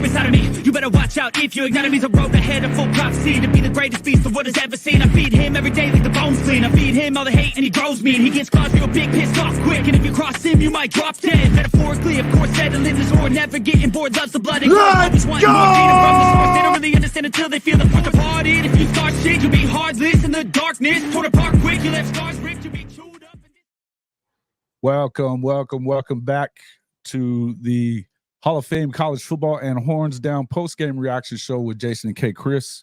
monster inside of me. You better watch out if you ignite me. The road ahead of full prophecy to be the greatest beast the world has ever seen. I feed him every day like the bones clean. I feed him all the hate and he grows me. And he gets claws real big, pissed off quick. And if you cross him, you might drop dead. Metaphorically, of course, settling this war. Never getting bored, loves the blood and blood. Always wanting more data from the source. They don't really understand until they feel the force apart. If you start shit, you'll be heartless in the darkness. Torn apart quick, you left scars ripped, you'll be chewed up. Welcome back to the Hall of Fame College Football and Horns Down post-game reaction show with Jason and Kchris.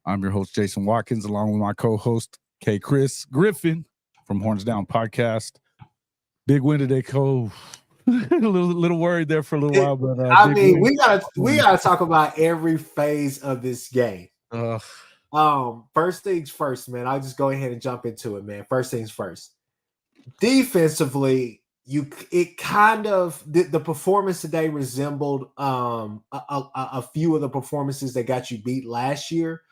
I'm your host, Jason Watkins, along with my co-host, Kchris Griffin from Horns Down Podcast. Big win today, Cole. a little worried there for a little while, but I mean, we gotta talk about every phase of this game. First things first, man. I'll just go ahead and jump into it, man. First things first. Defensively, the performance today resembled a few of the performances that got you beat last year.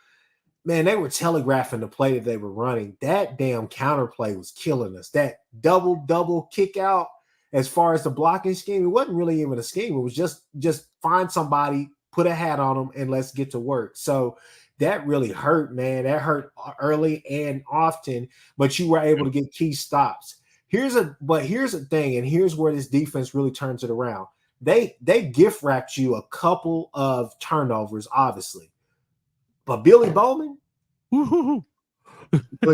Man, they were telegraphing the play that they were running. That damn counterplay was killing us. That double kick out, as far as the blocking scheme, it wasn't really even a scheme. It was just find somebody, put a hat on them, and let's get to work. So that really hurt, man. That hurt early and often, but you were able to get key stops. Here's the thing, and here's where this defense really turns it around. They gift wrapped you a couple of turnovers, obviously. But Billy Bowman, Billy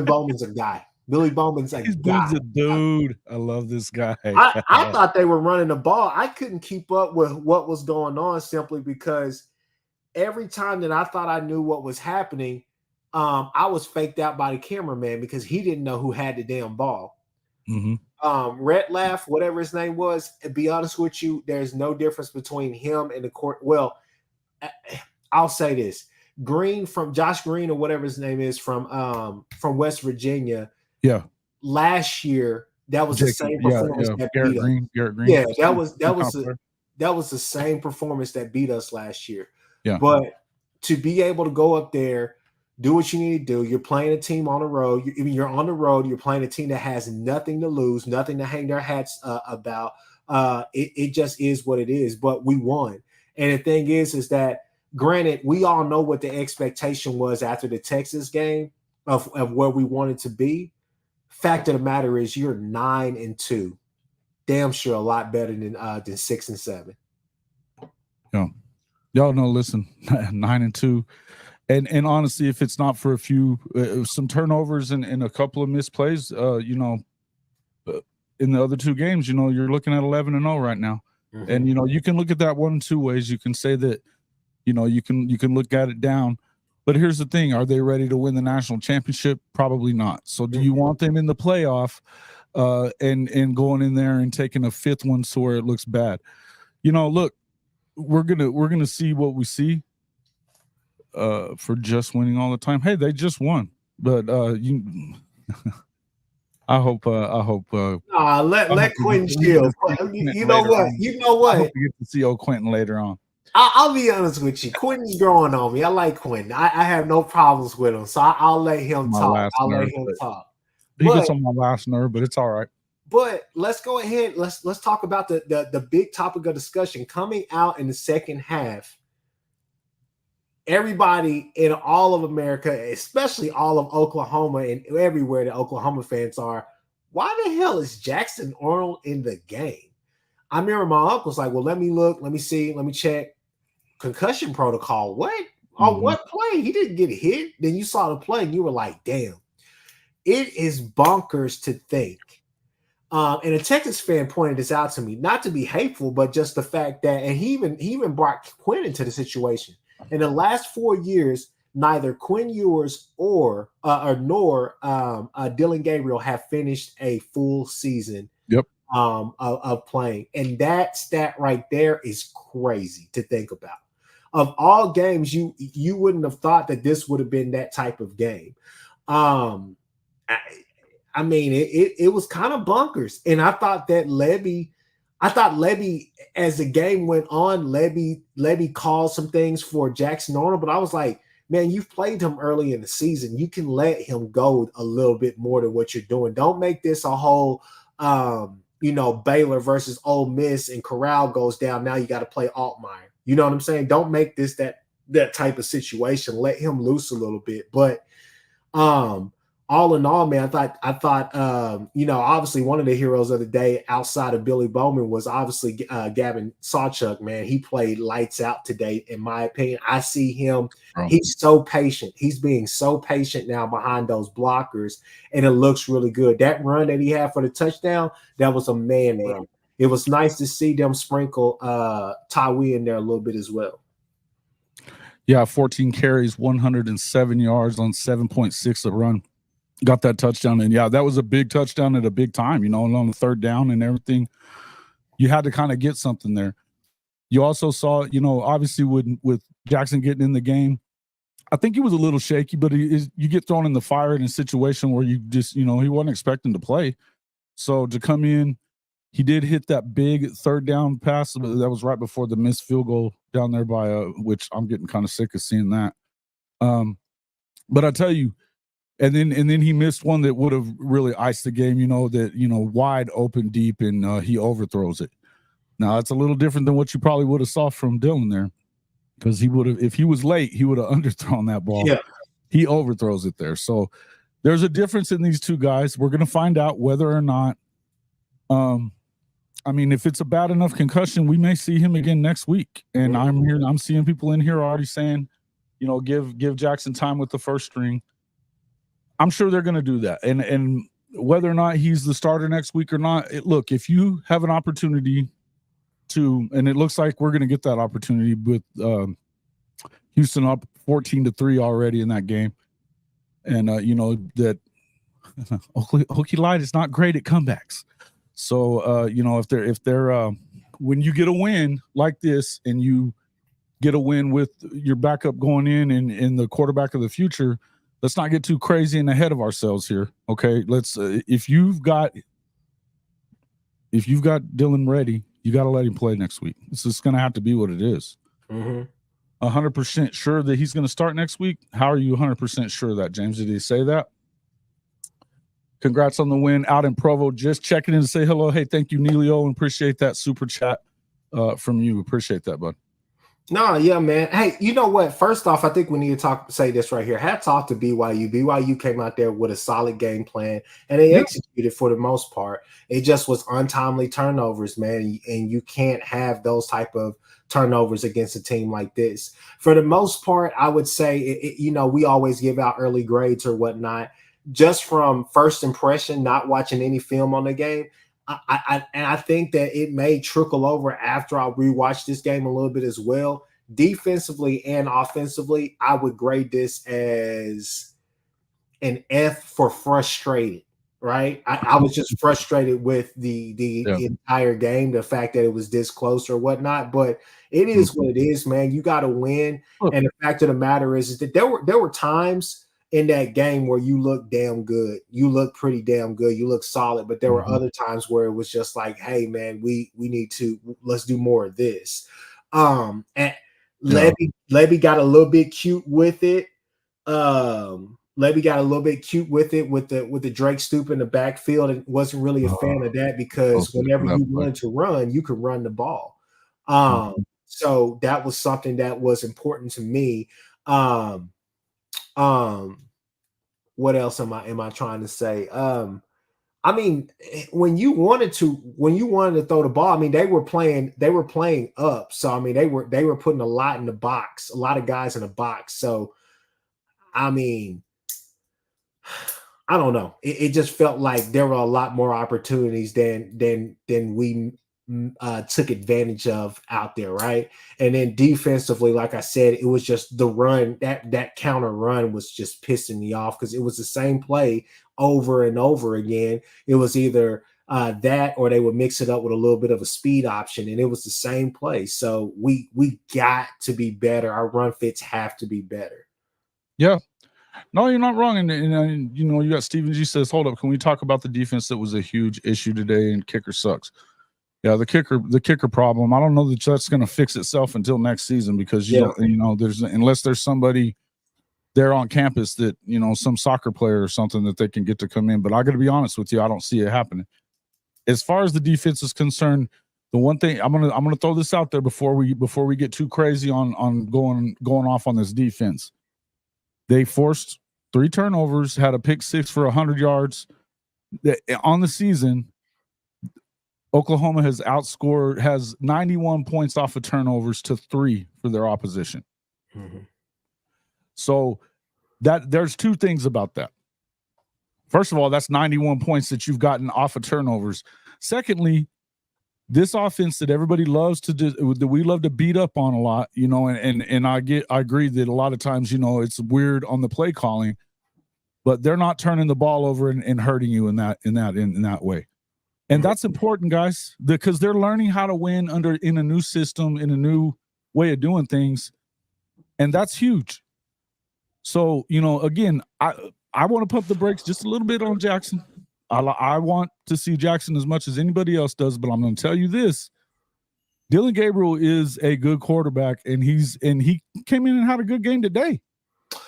Bowman's a guy. Billy Bowman's a guy. He's a dude. I love this guy. I thought they were running the ball. I couldn't keep up with what was going on simply because every time that I thought I knew what was happening, I was faked out by the cameraman because he didn't know who had the damn ball. Mm-hmm. Red Laugh, whatever his name was, to be honest with you, there's no difference between him and the court. Well, I'll say this. Josh Green or whatever his name is from West Virginia. Yeah. Last year, that was the same performance that Garrett beat Green, us. Garrett Green. Yeah, that was the same performance that beat us last year. Yeah. But to be able to go up there, do what you need to do. You're playing a team on the road. You're on the road. You're playing a team that has nothing to lose, nothing to hang their hats about. It just is what it is. But we won. And the thing is that, granted, we all know what the expectation was after the Texas game of where we wanted to be. Fact of the matter is, you're 9-2. Damn sure a lot better than 6-7. Yeah. Y'all know, listen, 9-2. And honestly, if it's not for a few some turnovers and a couple of misplays, in the other two games, you're looking at 11-0 right now. Mm-hmm. And you can look at that 1 of 2 ways. You can say that, you can look at it down. But here's the thing: are they ready to win the national championship? Probably not. So, do you want them in the playoff and going in there and taking a fifth one so where it looks bad? Look, we're gonna see what we see. For just winning all the time. Hey, they just won, but I hope. Let Quentin chill. You know what? I hope we get to see old Quentin later on. I'll be honest with you. Quentin's growing on me. I like Quentin. I have no problems with him, so I'll let him talk. He gets on my last nerve, but it's all right. But let's go ahead. Let's talk about the big topic of discussion coming out in the second half. Everybody in all of America, especially all of Oklahoma and everywhere the Oklahoma fans are, why the hell is Jackson Arnold in the game? I remember my uncle's like, well, let me look, let me see, let me check. Concussion protocol. What? On what play? He didn't get hit. Then you saw the play and you were like, damn. It is bonkers to think. And a Texas fan pointed this out to me, not to be hateful, but just the fact that, and he even brought Quinn into the situation. In the last 4 years, neither Quinn Ewers nor Dylan Gabriel have finished a full season of playing. And that stat right there is crazy to think about. Of all games, you wouldn't have thought that this would have been that type of game. I mean, it was kind of bonkers. And I thought that Lebby, as the game went on, Lebby called some things for Jackson Arnold, but I was like, man, you've played him early in the season. You can let him go a little bit more than what you're doing. Don't make this a whole, Baylor versus Ole Miss and Corral goes down. Now you got to play Altmaier. You know what I'm saying? Don't make this that type of situation. Let him loose a little bit. But all in all, man, I thought obviously one of the heroes of the day outside of Billy Bowman was obviously Gavin Sawchuk, man. He played lights out today, in my opinion. I see him. He's so patient. He's being so patient now behind those blockers, and it looks really good. That run that he had for the touchdown, that was a man run. It was nice to see them sprinkle Tawee in there a little bit as well. Yeah, 14 carries, 107 yards on 7.6 a run. Got that touchdown. And yeah, that was a big touchdown at a big time, and on the third down and everything. You had to kind of get something there. You also saw, obviously with Jackson getting in the game, I think he was a little shaky, but you get thrown in the fire in a situation where you just, he wasn't expecting to play. So to come in, he did hit that big third down pass. That was right before the missed field goal down there by which I'm getting kind of sick of seeing that. But I tell you, and then he missed one that would have really iced the game, wide open deep, and he overthrows it. Now that's a little different than what you probably would have saw from Dylan there, because he would have, if he was late, he would have underthrown that ball. Yeah. He overthrows it there. So there's a difference in these two guys. We're going to find out whether or not, if it's a bad enough concussion, we may see him again next week. And I'm seeing people in here already saying, give Jackson time with the first string. I'm sure they're going to do that. And whether or not he's the starter next week or not, look, if you have an opportunity to, and it looks like we're going to get that opportunity with Houston up 14-3 already in that game. And, that Hokie Light is not great at comebacks. So, if they're when you get a win like this and you get a win with your backup going in and the quarterback of the future, let's not get too crazy and ahead of ourselves here. Okay. Let's, if you've got Dylan ready, you got to let him play next week. This is going to have to be what it is. 100% sure that he's going to start next week. How are you 100% sure of that, James? Did he say that? Congrats on the win out in Provo. Just checking in to say hello. Hey, thank you, Neilio, and appreciate that super chat from you. Appreciate that, bud. No, yeah, man. Hey, you know what? First off, I think we need to say this right here. Hats off to BYU. BYU came out there with a solid game plan, and they executed for the most part. It just was untimely turnovers, man, and you can't have those type of turnovers against a team like this. For the most part, I would say, we always give out early grades or whatnot. Just from first impression, not watching any film on the game, I think that it may trickle over after I rewatch this game a little bit as well. Defensively and offensively, I would grade this as an F for frustrated, right? I was just frustrated with the entire game, the fact that it was this close or whatnot, but it is what it is, man. You got to win. And the fact of the matter is that there were times in that game where you look damn good. You look pretty damn good. You look solid. But there were other times where it was just like, hey, man, let's do more of this. And Levy got a little bit cute with it. Levy got a little bit cute with it with the Drake Stoop in the backfield, and wasn't really a fan of that, because whenever you wanted to run, you could run the ball. So that was something that was important to me. What else am I trying to say? When you wanted to throw the ball, they were playing up. So they were putting a lot in the box, a lot of guys in the box. So I don't know. It just felt like there were a lot more opportunities than we took advantage of out there, right? And then defensively, like I said, it was just the run, that counter run was just pissing me off, because it was the same play over and over again. It was either that, or they would mix it up with a little bit of a speed option, and it was the same play. So we got to be better. Our run fits have to be better. Yeah. No, you're not wrong. And you got Steven G says, hold up, can we talk about the defense that was a huge issue today, and kicker sucks? Yeah, the kicker problem, I don't know that that's going to fix itself until next season, because unless there's somebody there on campus that, some soccer player or something that they can get to come in. But I got to be honest with you, I don't see it happening. As far as the defense is concerned, The one thing I'm gonna throw this out there before we get too crazy on going off on this defense. They forced 3 turnovers, had a pick 6 for 100 yards. On the season, Oklahoma has 91 points off of turnovers to 3 for their opposition. Mm-hmm. So that there's 2 things about that. First of all, that's 91 points that you've gotten off of turnovers. Secondly, this offense that everybody loves to do, that we love to beat up on a lot, you know, and I agree that a lot of times, you know, it's weird on the play calling, but they're not turning the ball over and hurting you in that way. And that's important, guys, because they're learning how to win in a new system, in a new way of doing things. And that's huge. So, you know, again, I want to pump the brakes just a little bit on Jackson. I want to see Jackson as much as anybody else does, but I'm going to tell you this. Dillon Gabriel is a good quarterback, and he came in and had a good game today.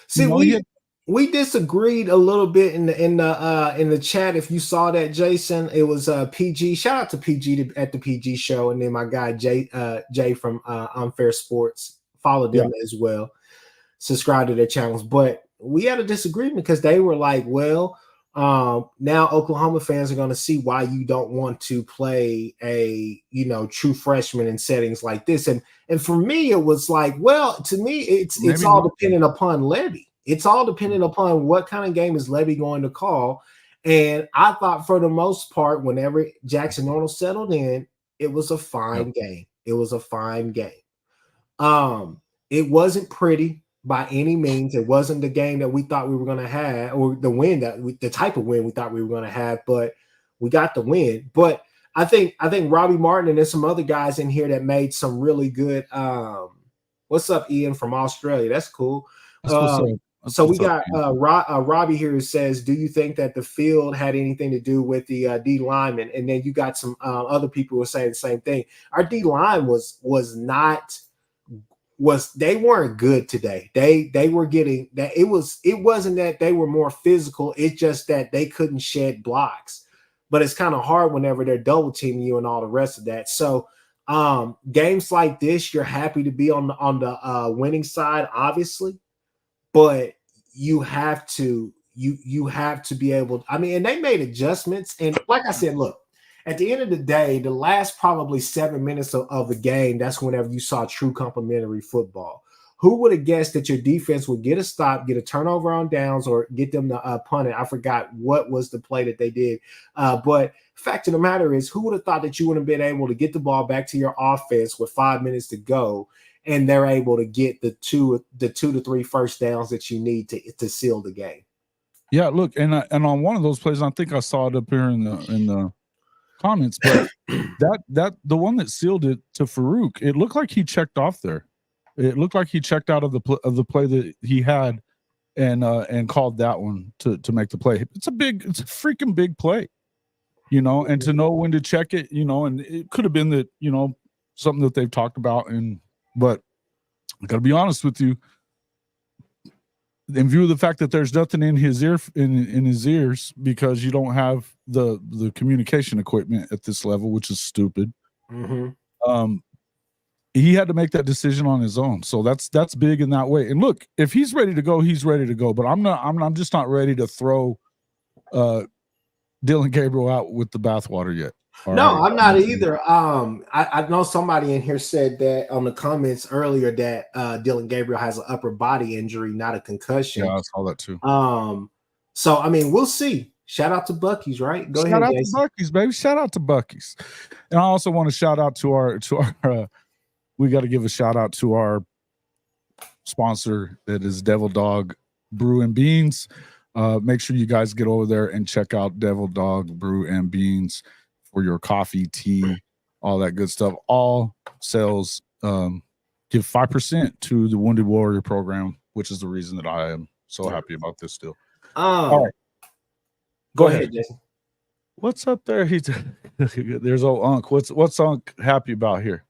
See, you know, we disagreed a little bit in the chat. If you saw that, Jason, it was PG. Shout out to PG at the PG show, and then my guy Jay from Unfair Sports. Follow them as well. Subscribe to their channels. But we had a disagreement because they were like, well, now Oklahoma fans are going to see why you don't want to play a, you know, true freshman in settings like this. And for me, it was like, well, to me, it's all dependent upon Levy. It's all dependent upon what kind of game is Levy going to call. And I thought for the most part, whenever Jackson Arnold settled in, it was a fine game. It was a fine game. It wasn't pretty by any means. It wasn't the game that we thought we were going to have, or the type of win we thought we were going to have, but we got the win. But I think Robbie Martin and there's some other guys in here that made some really good. What's up, Ian from Australia? That's cool. So we got Robbie here who says, do you think that the field had anything to do with the D lineman? And then you got some other people who were saying the same thing. Our D line they weren't good today. They were getting that. It wasn't that they were more physical. It's just that they couldn't shed blocks. But it's kind of hard whenever they're double teaming you and all the rest of that. So games like this, you're happy to be on the winning side, obviously, but you have to be able. I mean, and they made adjustments. And like I said, look. At the end of the day, the last probably 7 minutes of the game, that's whenever you saw true complimentary football. Who would have guessed that your defense would get a stop, get a turnover on downs, or get them to punt it? I forgot what was the play that they did. But fact of the matter is, who would have thought that you would have been able to get the ball back to your offense with 5 minutes to go, and they're able to get the two to three first downs that you need to seal the game? Yeah, look, and on one of those plays, I think I saw it up here in the comments, but that the one that sealed it to Farouk, it looked like he checked off there. It looked like he checked out of the play that he had and called that one to make the play. It's a freaking big play, you know, and to know when to check it, you know, and it could have been that, you know, something that they've talked about, but I gotta be honest with you, in view of the fact that there's nothing in his ears because you don't have the communication equipment at this level, which is stupid. Mm-hmm. He had to make that decision on his own. So that's big in that way. And look, if he's ready to go, he's ready to go. But I'm just not ready to throw Dillon Gabriel out with the bathwater yet. No, I'm not either. I know somebody in here said that on the comments earlier that Dillon Gabriel has an upper body injury, not a concussion. Yeah, I saw that too. So I mean, we'll see. Shout out to Buc-ee's, right? Go ahead. Shout out to Buc-ee's, baby. Shout out to Buc-ee's. And I also want to shout out to our we got to give a shout out to our sponsor that is Devil Dog Brew and Beans. Make sure you guys get over there and check out Devil Dog Brew and Beans for your coffee, tea, all that good stuff. All sales give 5% to the Wounded Warrior program, which is the reason that I am so happy about this deal. All right. Go ahead, Jason. What's up there? There's old Unc. What's Unc happy about here?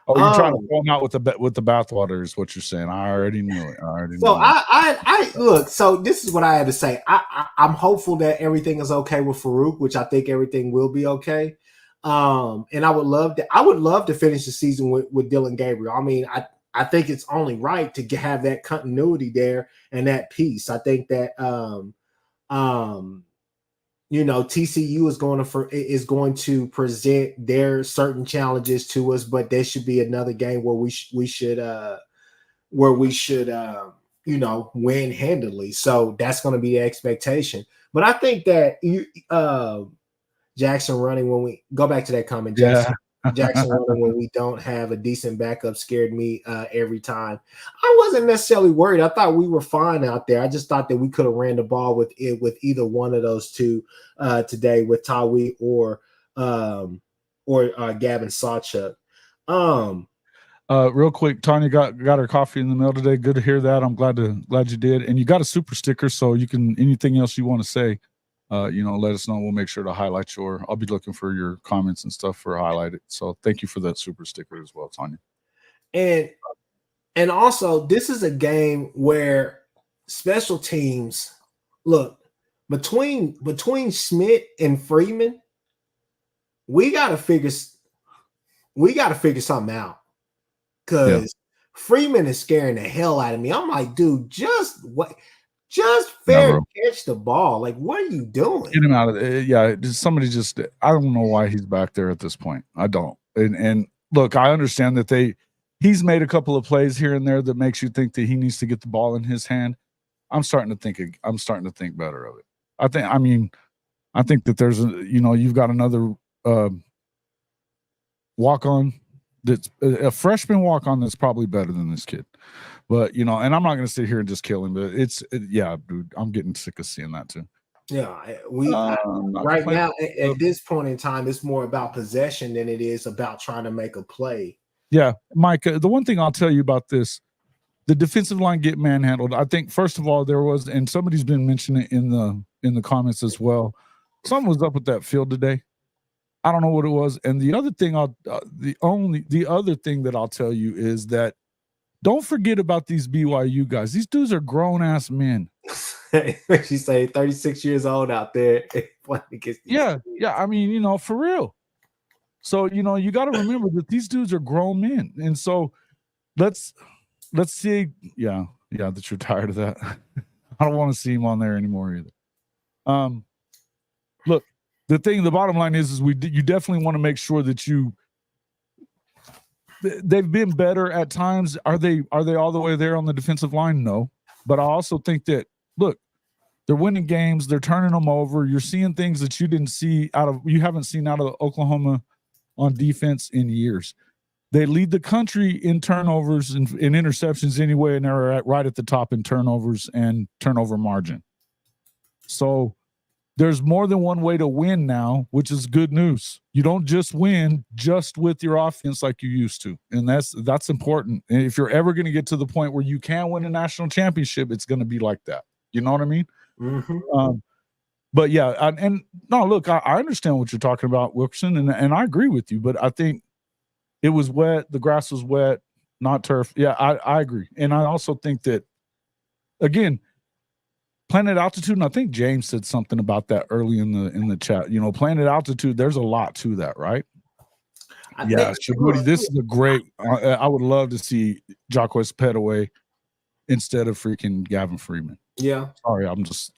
Oh, you're trying to throw him out with the bathwater is what you're saying. I already knew it. I look. So this is what I had to say. I'm hopeful that everything is okay with Farouk, which I think everything will be okay. And I would love to finish the season with Dylan Gabriel. I mean, I think it's only right to have that continuity there and that piece. I think that TCU is going to present their certain challenges to us, but there should be another game where we should win handily. So that's going to be the expectation. But I think that Jackson running when we go back to that comment, Jackson running when we don't have a decent backup scared me every time. I wasn't necessarily worried. I thought we were fine out there. I just thought that we could have ran the ball with either one of those two today, with Tawi or Gavin Sawchuk. Real quick, Tanya got her coffee in the mail today. Good to hear that. I'm glad you did. And you got a super sticker, so you can, anything else you want to say, let us know. We'll make sure to highlight I'll be looking for your comments and stuff for highlighted. So thank you for that super sticker as well, Tanya. And also, this is a game where special teams, look, between Schmidt and Freeman, we got to figure something out, because Freeman is scaring the hell out of me. I'm like, dude, just fair catch the ball. Like, what are you doing? Get him out of it. Yeah, somebody just, I don't know why he's back there at this point. I don't. And look, I understand that he's made a couple of plays here and there that makes you think that he needs to get the ball in his hand. I'm starting to think better of it. I think that there's you've got another walk-on that's a freshman walk-on that's probably better than this kid. But, and I'm not going to sit here and just kill him, but dude, I'm getting sick of seeing that too. Yeah, right now at this point in time, it's more about possession than it is about trying to make a play. Yeah, Mike, the one thing I'll tell you about this, the defensive line get manhandled. I think, first of all, there was, and somebody's been mentioning it in the comments as well, something was up with that field today. I don't know what it was. And the other thing the other thing that I'll tell you is that don't forget about these BYU guys. These dudes are grown-ass men. She say 36 years old out there. Yeah. I mean, for real. So, you got to remember that these dudes are grown men. And so let's see. Yeah, that you're tired of that. I don't want to see him on there anymore either. Look, the bottom line is you definitely want to make sure that they've been better at times. Are they all the way there on the defensive line? No. But I also think that, look, they're winning games, they're turning them over. You're seeing things that you haven't seen out of Oklahoma on defense in years. They lead the country in turnovers and in interceptions anyway, and they're right at the top in turnovers and turnover margin. So there's more than one way to win now, which is good news. You don't just win just with your offense like you used to. And that's important. And if you're ever going to get to the point where you can win a national championship, it's going to be like that. You know what I mean? Mm-hmm. But yeah, and no, look, I understand what you're talking about, Wilkerson, and I agree with you, but I think it was wet. The grass was wet, not turf. Yeah, I agree. And I also think that, again, Planet Altitude, and I think James said something about that early in the chat. Planet Altitude, there's a lot to that, right? Shabuti, this is a great. I would love to see Jacquez Petaway instead of freaking Gavin Freeman. Yeah. Sorry,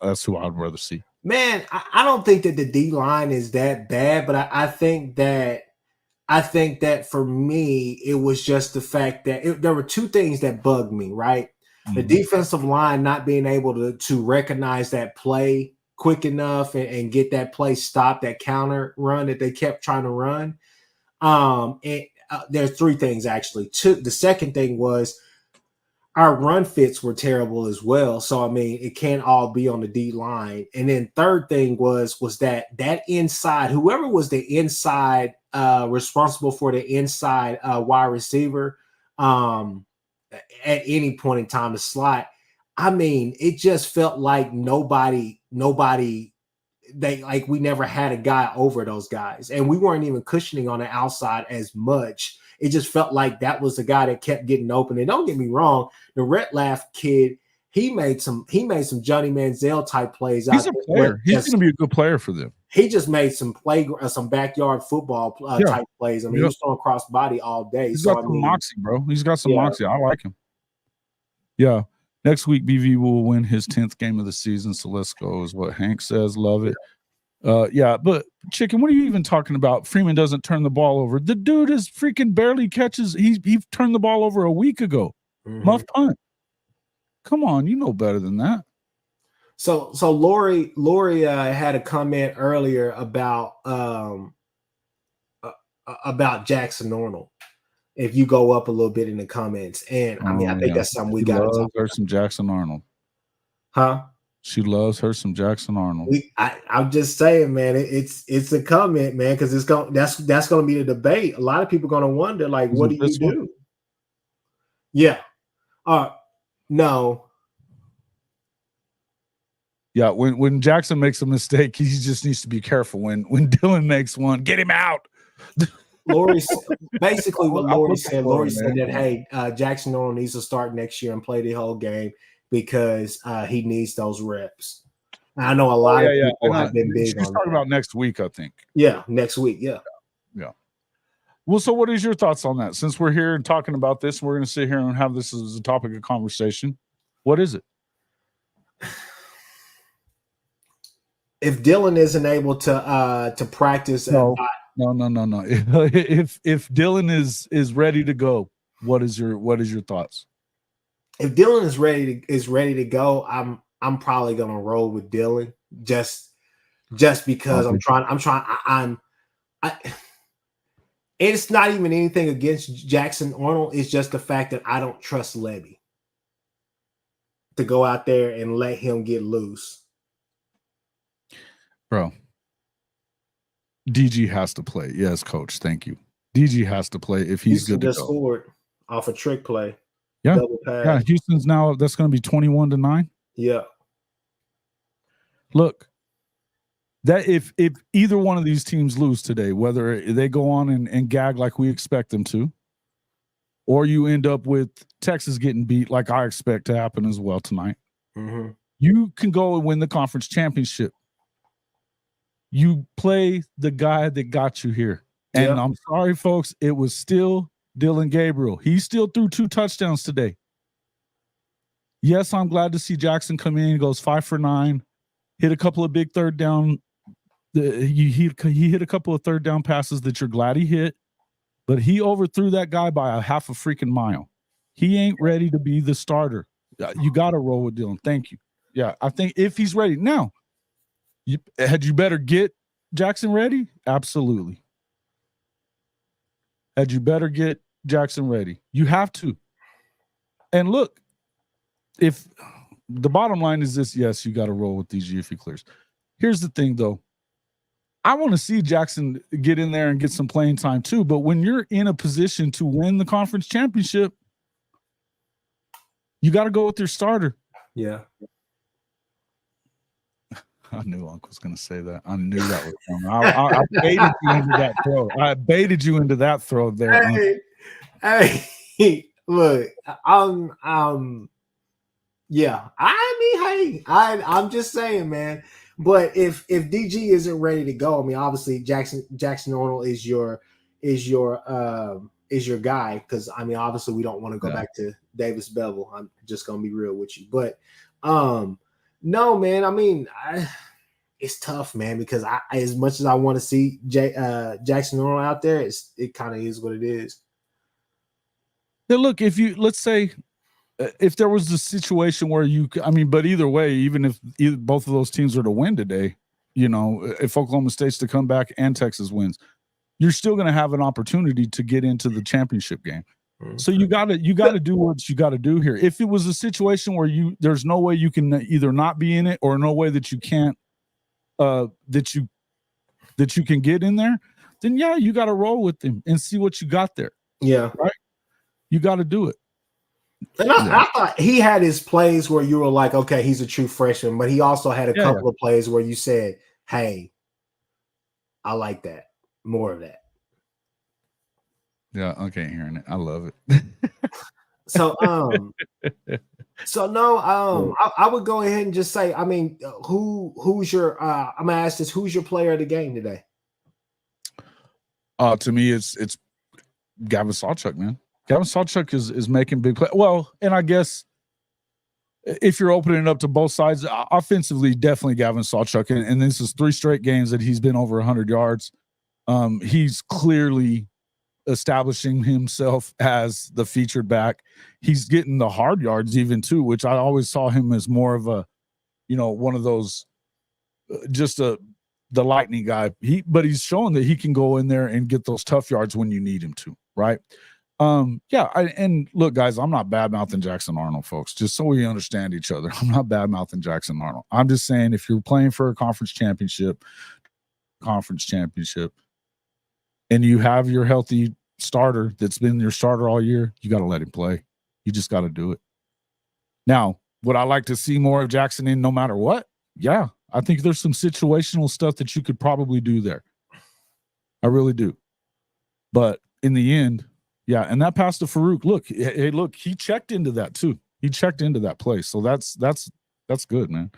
that's who I'd rather see. Man, I don't think that the D line is that bad, but I think that for me, it was just the fact that there were two things that bugged me, right? The defensive line not being able to recognize that play quick enough and get that play stopped, that counter run that they kept trying to run. There's three things, actually. The second thing was our run fits were terrible as well. So, I mean, it can't all be on the D line. And then third thing was that inside, whoever was the inside responsible for the inside wide receiver, at any point in time to slot, I mean, it just felt like we never had a guy over those guys, and we weren't even cushioning on the outside as much. It just felt like that was the guy that kept getting open. And don't get me wrong, the Retlaff kid, he made some Johnny Manziel type plays. He's a player. He's going to be a good player for them. he just made some backyard football type plays. I mean, he was throwing cross body all day. He's got some moxie, bro. He's got some moxie. I like him. Yeah. Next week, BV will win his 10th game of the season. So let's go, is what Hank says. Love it. But Chicken, what are you even talking about? Freeman doesn't turn the ball over. The dude is freaking barely catches. He turned the ball over a week ago. Muff punt. Come on, you know better than that. So Lori had a comment earlier about Jackson Arnold. If you go up a little bit in the comments, and I mean, I think that's something we got to talk about. Her some Jackson Arnold, huh? She loves her some Jackson Arnold. I'm just saying, man. It's a comment, man, because that's gonna be the debate. A lot of people are gonna wonder, like, what do you do? Yeah. No. Yeah, when Jackson makes a mistake, he just needs to be careful. When Dylan makes one, get him out. Lori, basically what Lori said that, hey, Jackson Arnold needs to start next year and play the whole game because he needs those reps. I know a lot of people have been big on that. She's talking about next week, I think. Yeah, next week, yeah. Well, so what is your thoughts on that? Since we're here and talking about this, we're going to sit here and have this as a topic of conversation. What is it? If Dylan isn't able to practice, no. If Dylan is ready to go, what is your thoughts? If Dylan is ready to go, I'm probably gonna roll with Dylan just because it's not even anything against Jackson Arnold. It's just the fact that I don't trust Levy to go out there and let him get loose. Bro, DG has to play. Yes, coach. Thank you. DG has to play if he's good to go. Just scored off a trick play. Yeah. Double pass. Yeah. Houston's now, that's going to be 21-9. Yeah. Look, that if either one of these teams lose today, whether they go on and gag like we expect them to, or you end up with Texas getting beat like I expect to happen as well tonight, you can go and win the conference championship. You play the guy that got you here. And I'm sorry, folks, it was still Dylan Gabriel. He still threw 2 touchdowns today. Yes, I'm glad to see Jackson come in. He goes 5 for 9, hit a couple of big third down. He hit a couple of third down passes that you're glad he hit, but he overthrew that guy by a half a freaking mile. He ain't ready to be the starter. You got to roll with Dylan. Thank you. Yeah, I think if he's ready now, had you better get Jackson ready? Absolutely. Had you better get Jackson ready? You have to. And look, if the bottom line is this, yes, you got to roll with DG if he clears. Here's the thing, though. I want to see Jackson get in there and get some playing time too. But when you're in a position to win the conference championship, you got to go with your starter. Yeah. I knew Uncle was going to say that. I knew that was coming. I baited you into that throw. I baited you into that throw there. Hey, look, yeah. I mean, hey, I'm just saying, man. But if DG isn't ready to go, I mean, obviously Jackson Arnold is your guy, because I mean, obviously we don't want to go back to Davis Bevel. I'm just gonna be real with you, but no, man. I mean, it's tough, man, because I as much as I want to see Jackson Arnold out there, it kind of is what it is. Now, look, let's say if there was a situation where but either way, even if both of those teams are to win today, if Oklahoma State's to come back and Texas wins, you're still going to have an opportunity to get into the championship game. So you got to do what you got to do here. If it was a situation where there's no way you can either not be in it, or no way that you can't that you can get in there, then yeah, you got to roll with them and see what you got there. Yeah, right. You got to do it. And I thought he had his plays where you were like, okay, he's a true freshman, but he also had a couple of plays where you said, hey, I like that. More of that. Yeah, okay, hearing it. I love it. So So no, I would go ahead and just say, I mean, who's your I'm gonna ask this, who's your player of the game today? To me, it's Gavin Sawchuk, man. Gavin Sawchuk is making big play. Well, and I guess if you're opening it up to both sides, offensively, definitely Gavin Sawchuk, and this is 3 straight games that he's been over 100 yards. He's clearly establishing himself as the featured back. He's getting the hard yards even too, which I always saw him as more of a, one of those, the lightning guy. But he's showing that he can go in there and get those tough yards when you need him to, right? And look, guys, I'm not bad mouthing Jackson Arnold, folks, just so we understand each other. I'm not bad mouthing Jackson Arnold. I'm just saying, if you're playing for a conference championship, and you have your healthy starter that's been your starter all year, you got to let him play. You just got to do it. Now, would I like to see more of Jackson in no matter what? Yeah, I think there's some situational stuff that you could probably do there. I really do. But in the end, yeah, and that pass to Farouk, look, he checked into that too. He checked into that play. So that's good, man.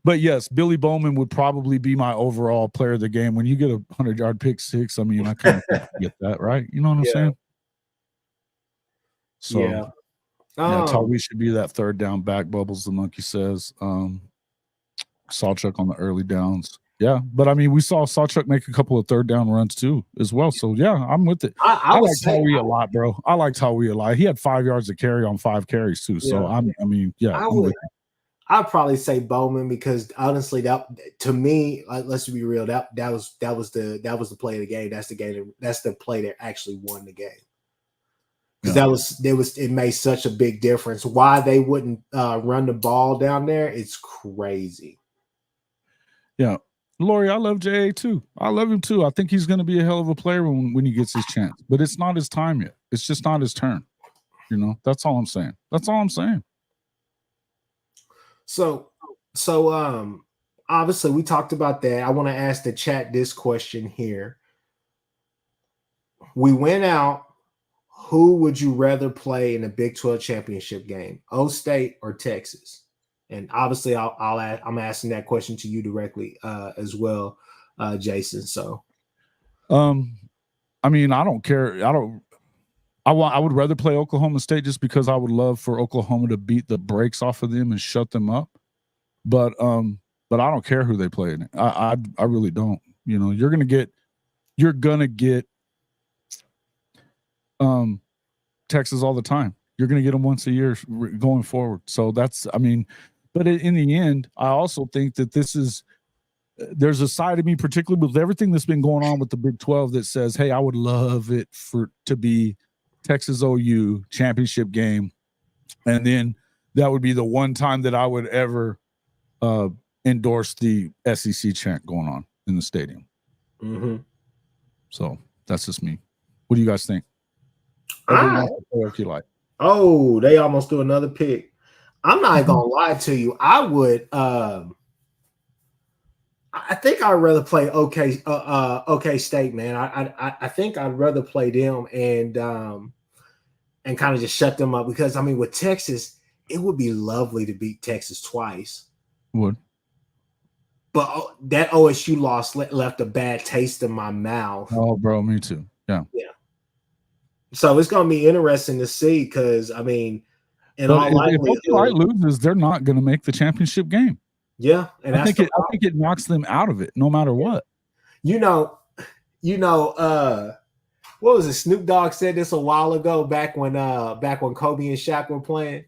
But yes, Billy Bowman would probably be my overall player of the game. When you get a 100-yard pick six, I mean, I kind of get that, right? You know what I'm saying? So, yeah, Tawee should be that third down back. Bubbles, the monkey says. Sawchuk on the early downs. Yeah, but I mean, we saw Sawchuk make a couple of third down runs too, as well. So yeah, I'm with it. I like Tawee a lot, bro. I like Tawee a lot. He had 5 yards to carry on 5 carries too. So I'd probably say Bowman, because honestly, that to me, let's be real, that was the play of the game. That's the play that actually won the game. Because it made such a big difference. Why they wouldn't run the ball down there, it's crazy. Yeah. Lori, I love J.A. too. I love him too. I think he's going to be a hell of a player when he gets his chance. But it's not his time yet. It's just not his turn. That's all I'm saying. So obviously we talked about that. I want to ask the chat this question here. We went out. Who would you rather play in a Big 12 championship game, O State or Texas? And obviously, I'm asking that question to you directly as well, Jason. So, I mean, I don't care. I would rather play Oklahoma State, just because I would love for Oklahoma to beat the brakes off of them and shut them up. But I don't care who they play in it. I really don't. You're gonna get Texas all the time. You're gonna get them once a year going forward. So but in the end, I also think that there's a side of me, particularly with everything that's been going on with the Big 12, that says, hey, I would love it to be Texas OU championship game. And then that would be the one time that I would ever endorse the SEC chant going on in the stadium. Mm-hmm. So that's just me. What do you guys think? Oh, they almost do another pick. I'm not gonna lie to you. I would. I think I'd rather play OK State, man. I think I'd rather play them and kind of just shut them up, because I mean, with Texas, it would be lovely to beat Texas twice. Would. But that OSU loss left a bad taste in my mouth. Oh, bro, me too. Yeah. So it's gonna be interesting to see, because I mean, in all likelihood, if OU loses, they're not going to make the championship game. Yeah, and I think it knocks them out of it, no matter what. What was it? Snoop Dogg said this a while ago, back when Kobe and Shaq were playing.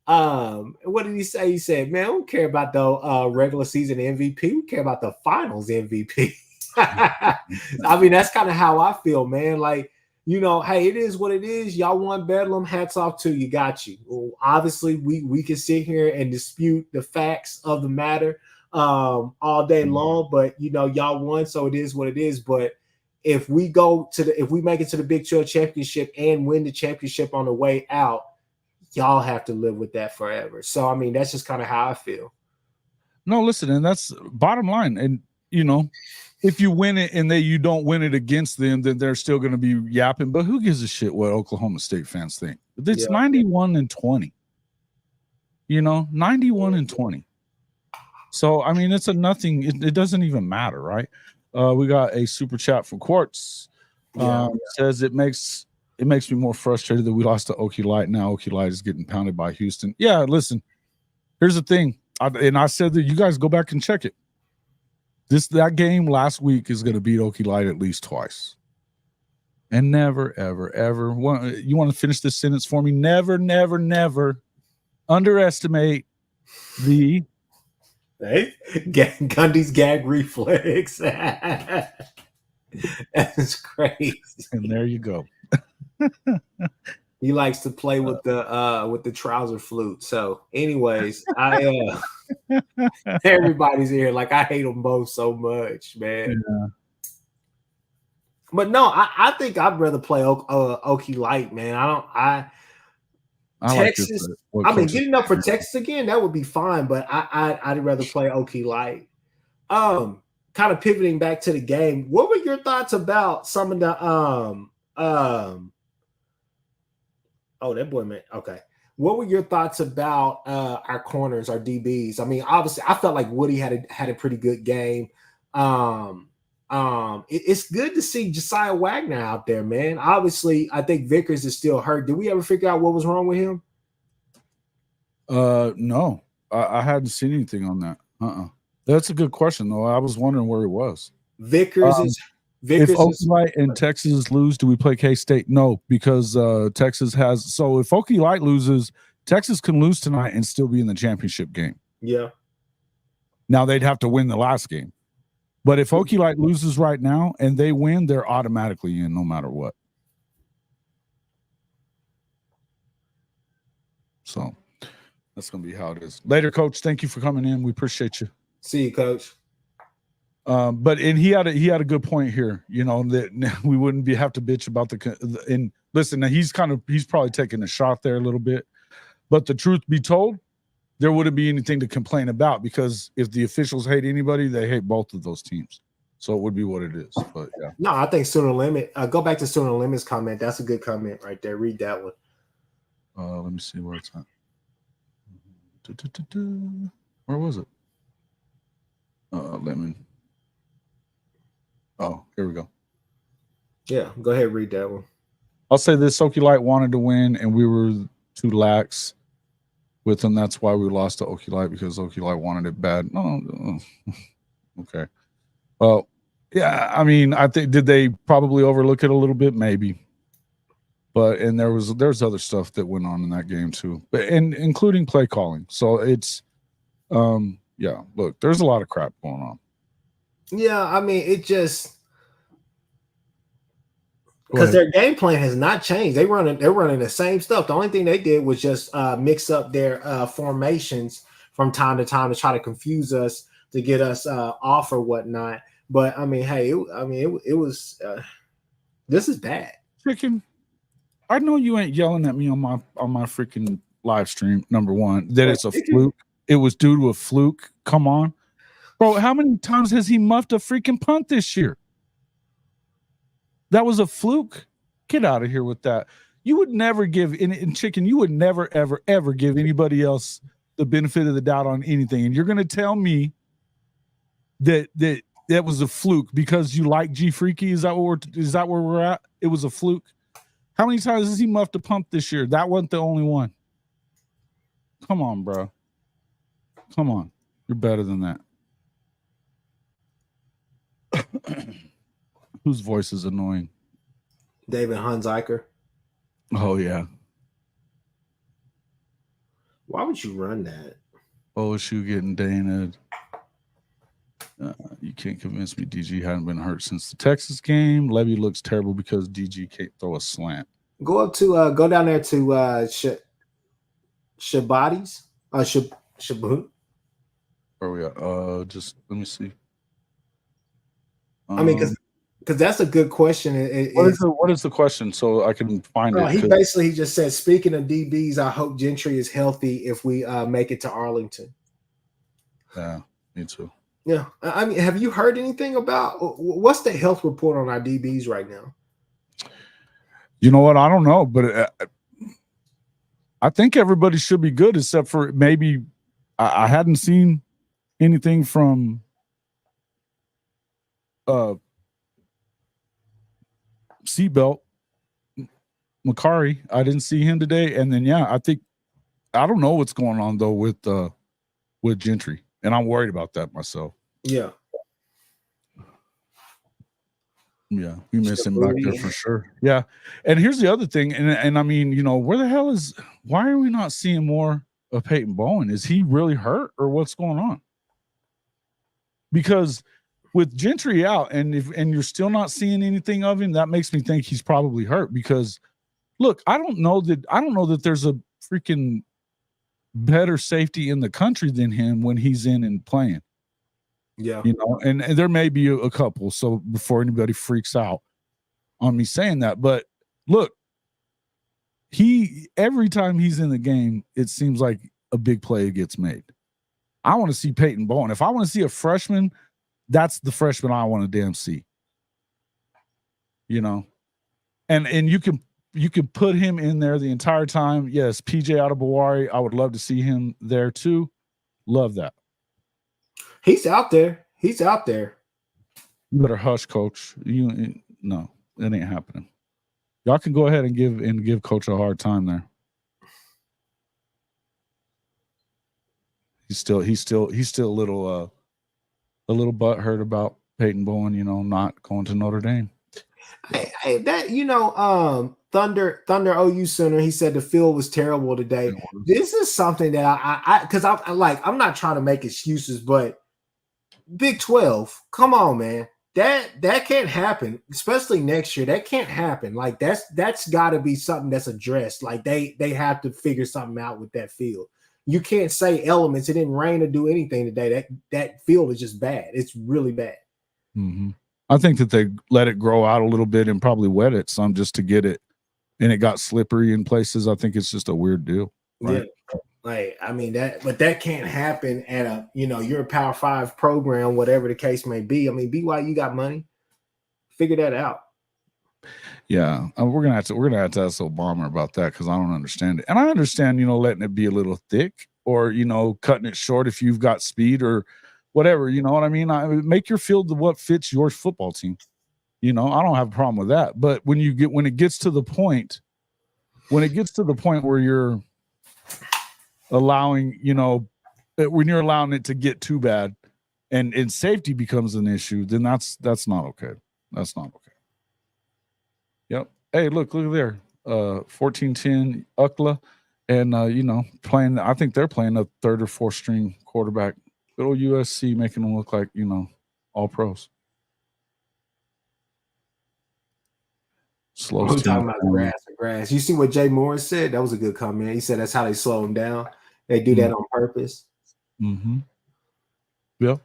What did he say? He said, "Man, we don't care about the regular season MVP. We care about the finals MVP." I mean, that's kind of how I feel, man. Like, hey, it is what it is. Y'all won Bedlam. Hats off to you. Got you. Well, obviously, we can sit here and dispute the facts of the matter all day long, but y'all won, so it is what it is. But if we make it to the Big 12 championship and win the championship on the way out, y'all have to live with that forever. So I mean, that's just kind of how I feel. No, listen, and that's bottom line. And if you win it and you don't win it against them, then they're still going to be yapping. But who gives a shit what Oklahoma State fans think? It's 91-20. 91-20. So, I mean, it's a nothing. It doesn't even matter, right? We got a super chat from Quartz. Says it makes me more frustrated that we lost to Okie Light. Now Okie Light is getting pounded by Houston. Yeah, listen, here's the thing. I said that you guys go back and check it. That game last week is going to beat Okie Light at least twice. And never, ever, ever. You want to finish this sentence for me? Never, never, never underestimate the Gundy's gag reflex. That's crazy. And there you go. He likes to play with the trouser flute. So, anyways, everybody's here. Like, I hate them both so much, man. Yeah. But no, I think I'd rather play Okie Light, man. I Texas. I mean, getting up for Texas again, that would be fine. But I'd rather play Okie Light. Kind of pivoting back to the game. What were your thoughts about some of the Oh, that boy, man. Okay. What were your thoughts about our corners, our DBs? I mean, obviously, I felt like Woody had a pretty good game. It's good to see Josiah Wagner out there, man. Obviously, I think Vickers is still hurt. Did we ever figure out what was wrong with him? No, I hadn't seen anything on that. That's a good question, though. I was wondering where he was. Vickers is. If Okie Light and Texas lose, do we play K-State? No, because Texas has. So if Okie Light loses, Texas can lose tonight and still be in the championship game. Yeah. Now they'd have to win the last game. But if Okie Light loses right now and they win, they're automatically in no matter what. So that's going to be how it is. Later, Coach. Thank you for coming in. We appreciate you. See you, Coach. But he had a good point here, that we wouldn't have to bitch about and listen, he's probably taking a shot there a little bit, but the truth be told, there wouldn't be anything to complain about because if the officials hate anybody, they hate both of those teams. So it would be what it is. But yeah. No, I think Sooner Limit. Go back to Sooner Limit's comment. That's a good comment right there. Read that one. Let me see where it's at. Where was it? Lemon. Oh, here we go. Yeah, go ahead and read that one. I'll say this: Okie Light wanted to win, and we were too lax with them. That's why we lost to Okie Light because Okie Light wanted it bad. No. Okay. Well, yeah. I mean, I think did they probably overlook it a little bit? Maybe. But there's other stuff that went on in that game too, and including play calling. So it's, yeah. Look, there's a lot of crap going on. Yeah, I mean, it just because their game plan has not changed. They're running the same stuff. The only thing they did was just mix up their formations from time to time to try to confuse us to get us off or whatnot. But I mean, hey, it was this is bad. Freaking, I know you ain't yelling at me on my freaking live stream. Number one, that it's a fluke. It was due to a fluke. Come on. Bro, how many times has he muffed a freaking punt this year? That was a fluke. Get out of here with that. You would never give in Chicken. You would never, ever, ever give anybody else the benefit of the doubt on anything. And you're going to tell me that was a fluke because you like G Freaky? Is that where we're at? It was a fluke. How many times has he muffed a punt this year? That wasn't the only one. Come on, bro. Come on. You're better than that. Whose voice is annoying? David Hunziker. Oh, yeah. Why would you run that? OSU getting Dana. You can't convince me DG hadn't been hurt since the Texas game. Levy looks terrible because DG can't throw a slant. Go down there to Shabati's. Shaboot. Where we at? Just let me see. I mean, because that's a good question. What is the question so I can find it? He just said, speaking of DBs, I hope Gentry is healthy if we make it to Arlington. Yeah, me too. Yeah. I mean, have you heard anything about what's the health report on our DBs right now? You know what? I don't know, but I think everybody should be good except for maybe I hadn't seen anything from Seatbelt Makari. I didn't see him today. And then I think I don't know what's going on though with Gentry. And I'm worried about that myself. Yeah. Yeah, we miss him back there for sure. Yeah. And here's the other thing, and I mean, where the hell why are we not seeing more of Peyton Bowen? Is he really hurt or what's going on? Because with Gentry out and you're still not seeing anything of him, that makes me think he's probably hurt. Because look, I don't know that there's a freaking better safety in the country than him when he's in and playing. Yeah. And there may be a couple, so before anybody freaks out on me saying that. But look, every time he's in the game, it seems like a big play gets made. I want to see Peyton Bowen. If I want to see a freshman, that's the freshman I want to damn see. And you can put him in there the entire time. Yes, PJ Adebawari, I would love to see him there too. Love that. He's out there. You better hush, Coach. No, it ain't happening. Y'all can go ahead and give Coach a hard time there. He's still a little butthurt about Peyton Bowen, not going to Notre Dame. Hey, that Thunder OU Center. He said the field was terrible today. This is something that because I'm not trying to make excuses, but Big 12, come on, man. That can't happen, especially next year. That can't happen. Like that's got to be something that's addressed. Like they have to figure something out with that field. You can't say elements. It didn't rain or do anything today. That field is just bad. It's really bad. Mm-hmm. I think that they let it grow out a little bit and probably wet it some just to get it, and it got slippery in places. I think it's just a weird deal. Right? Yeah. Like, I mean, that can't happen at you're a Power 5 program, whatever the case may be. I mean, BYU got money. Figure that out. Yeah, we're gonna have to ask Obama about that because I don't understand it. And I understand, letting it be a little thick or cutting it short if you've got speed or whatever. You know what I mean? Make your field what fits your football team. I don't have a problem with that. But when it gets to the point where you're allowing, when you're allowing it to get too bad and safety becomes an issue, then that's not okay. That's not okay. Yep. Hey, look there. 14-10 UCLA and playing, I think they're playing a third or fourth string quarterback. Good old USC making them look like, all pros. Slow. We're talking about grass. You see what Jay Morris said? That was a good comment. He said that's how they slow them down. They do that on purpose. Mm-hmm. Yep.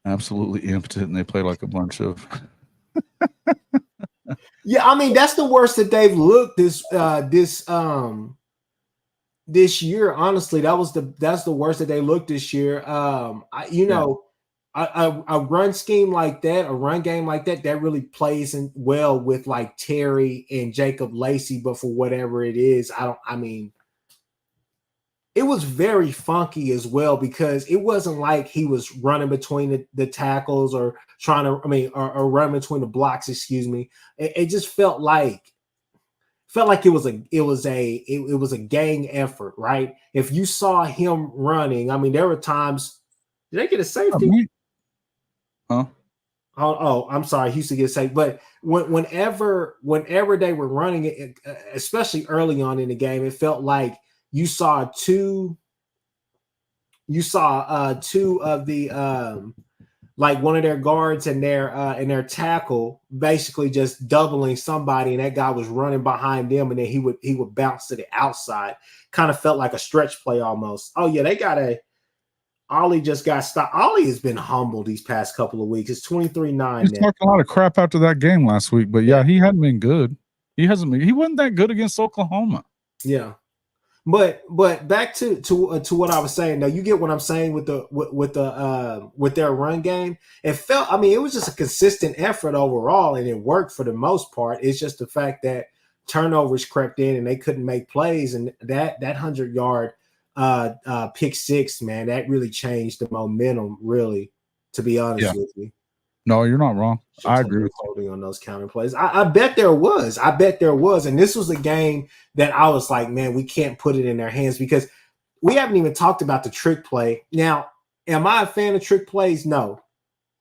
Absolutely impotent, and they play like a bunch of. Yeah, I mean that's the worst that they've looked this year. Honestly, that's the worst that they looked this year. A run scheme like that, a run game like that, that really plays in well with like Terry and Jacob Lacey. But for whatever it is, it was very funky as well because it wasn't like he was running between the tackles or or running between the blocks. Excuse me. It just felt like it was a gang effort, right? If you saw him running, I mean, there were times. Did they get a safety? Huh? Oh, I'm sorry. He used to get saved, but whenever they were running it, especially early on in the game, it felt like you saw two of the like one of their guards and their tackle basically just doubling somebody, and that guy was running behind them, and then he would bounce to the outside. Kind of felt like a stretch play almost. Oh yeah, Ollie just got stopped. Ollie has been humbled these past couple of weeks. It's 23-9. He's talking a lot of crap after that game last week, but yeah, he hadn't been good. He wasn't that good against Oklahoma. Yeah. But back to what I was saying. Now you get what I'm saying with their run game. It was just a consistent effort overall, and it worked for the most part. It's just the fact that turnovers crept in and they couldn't make plays. And that 100-yard pick six, man, that really changed the momentum, really, to be honest with you. No, you're not wrong. I agree with holding on those counter plays. I bet there was. And this was a game that I was like, man, we can't put it in their hands because we haven't even talked about the trick play. Now, am I a fan of trick plays? No.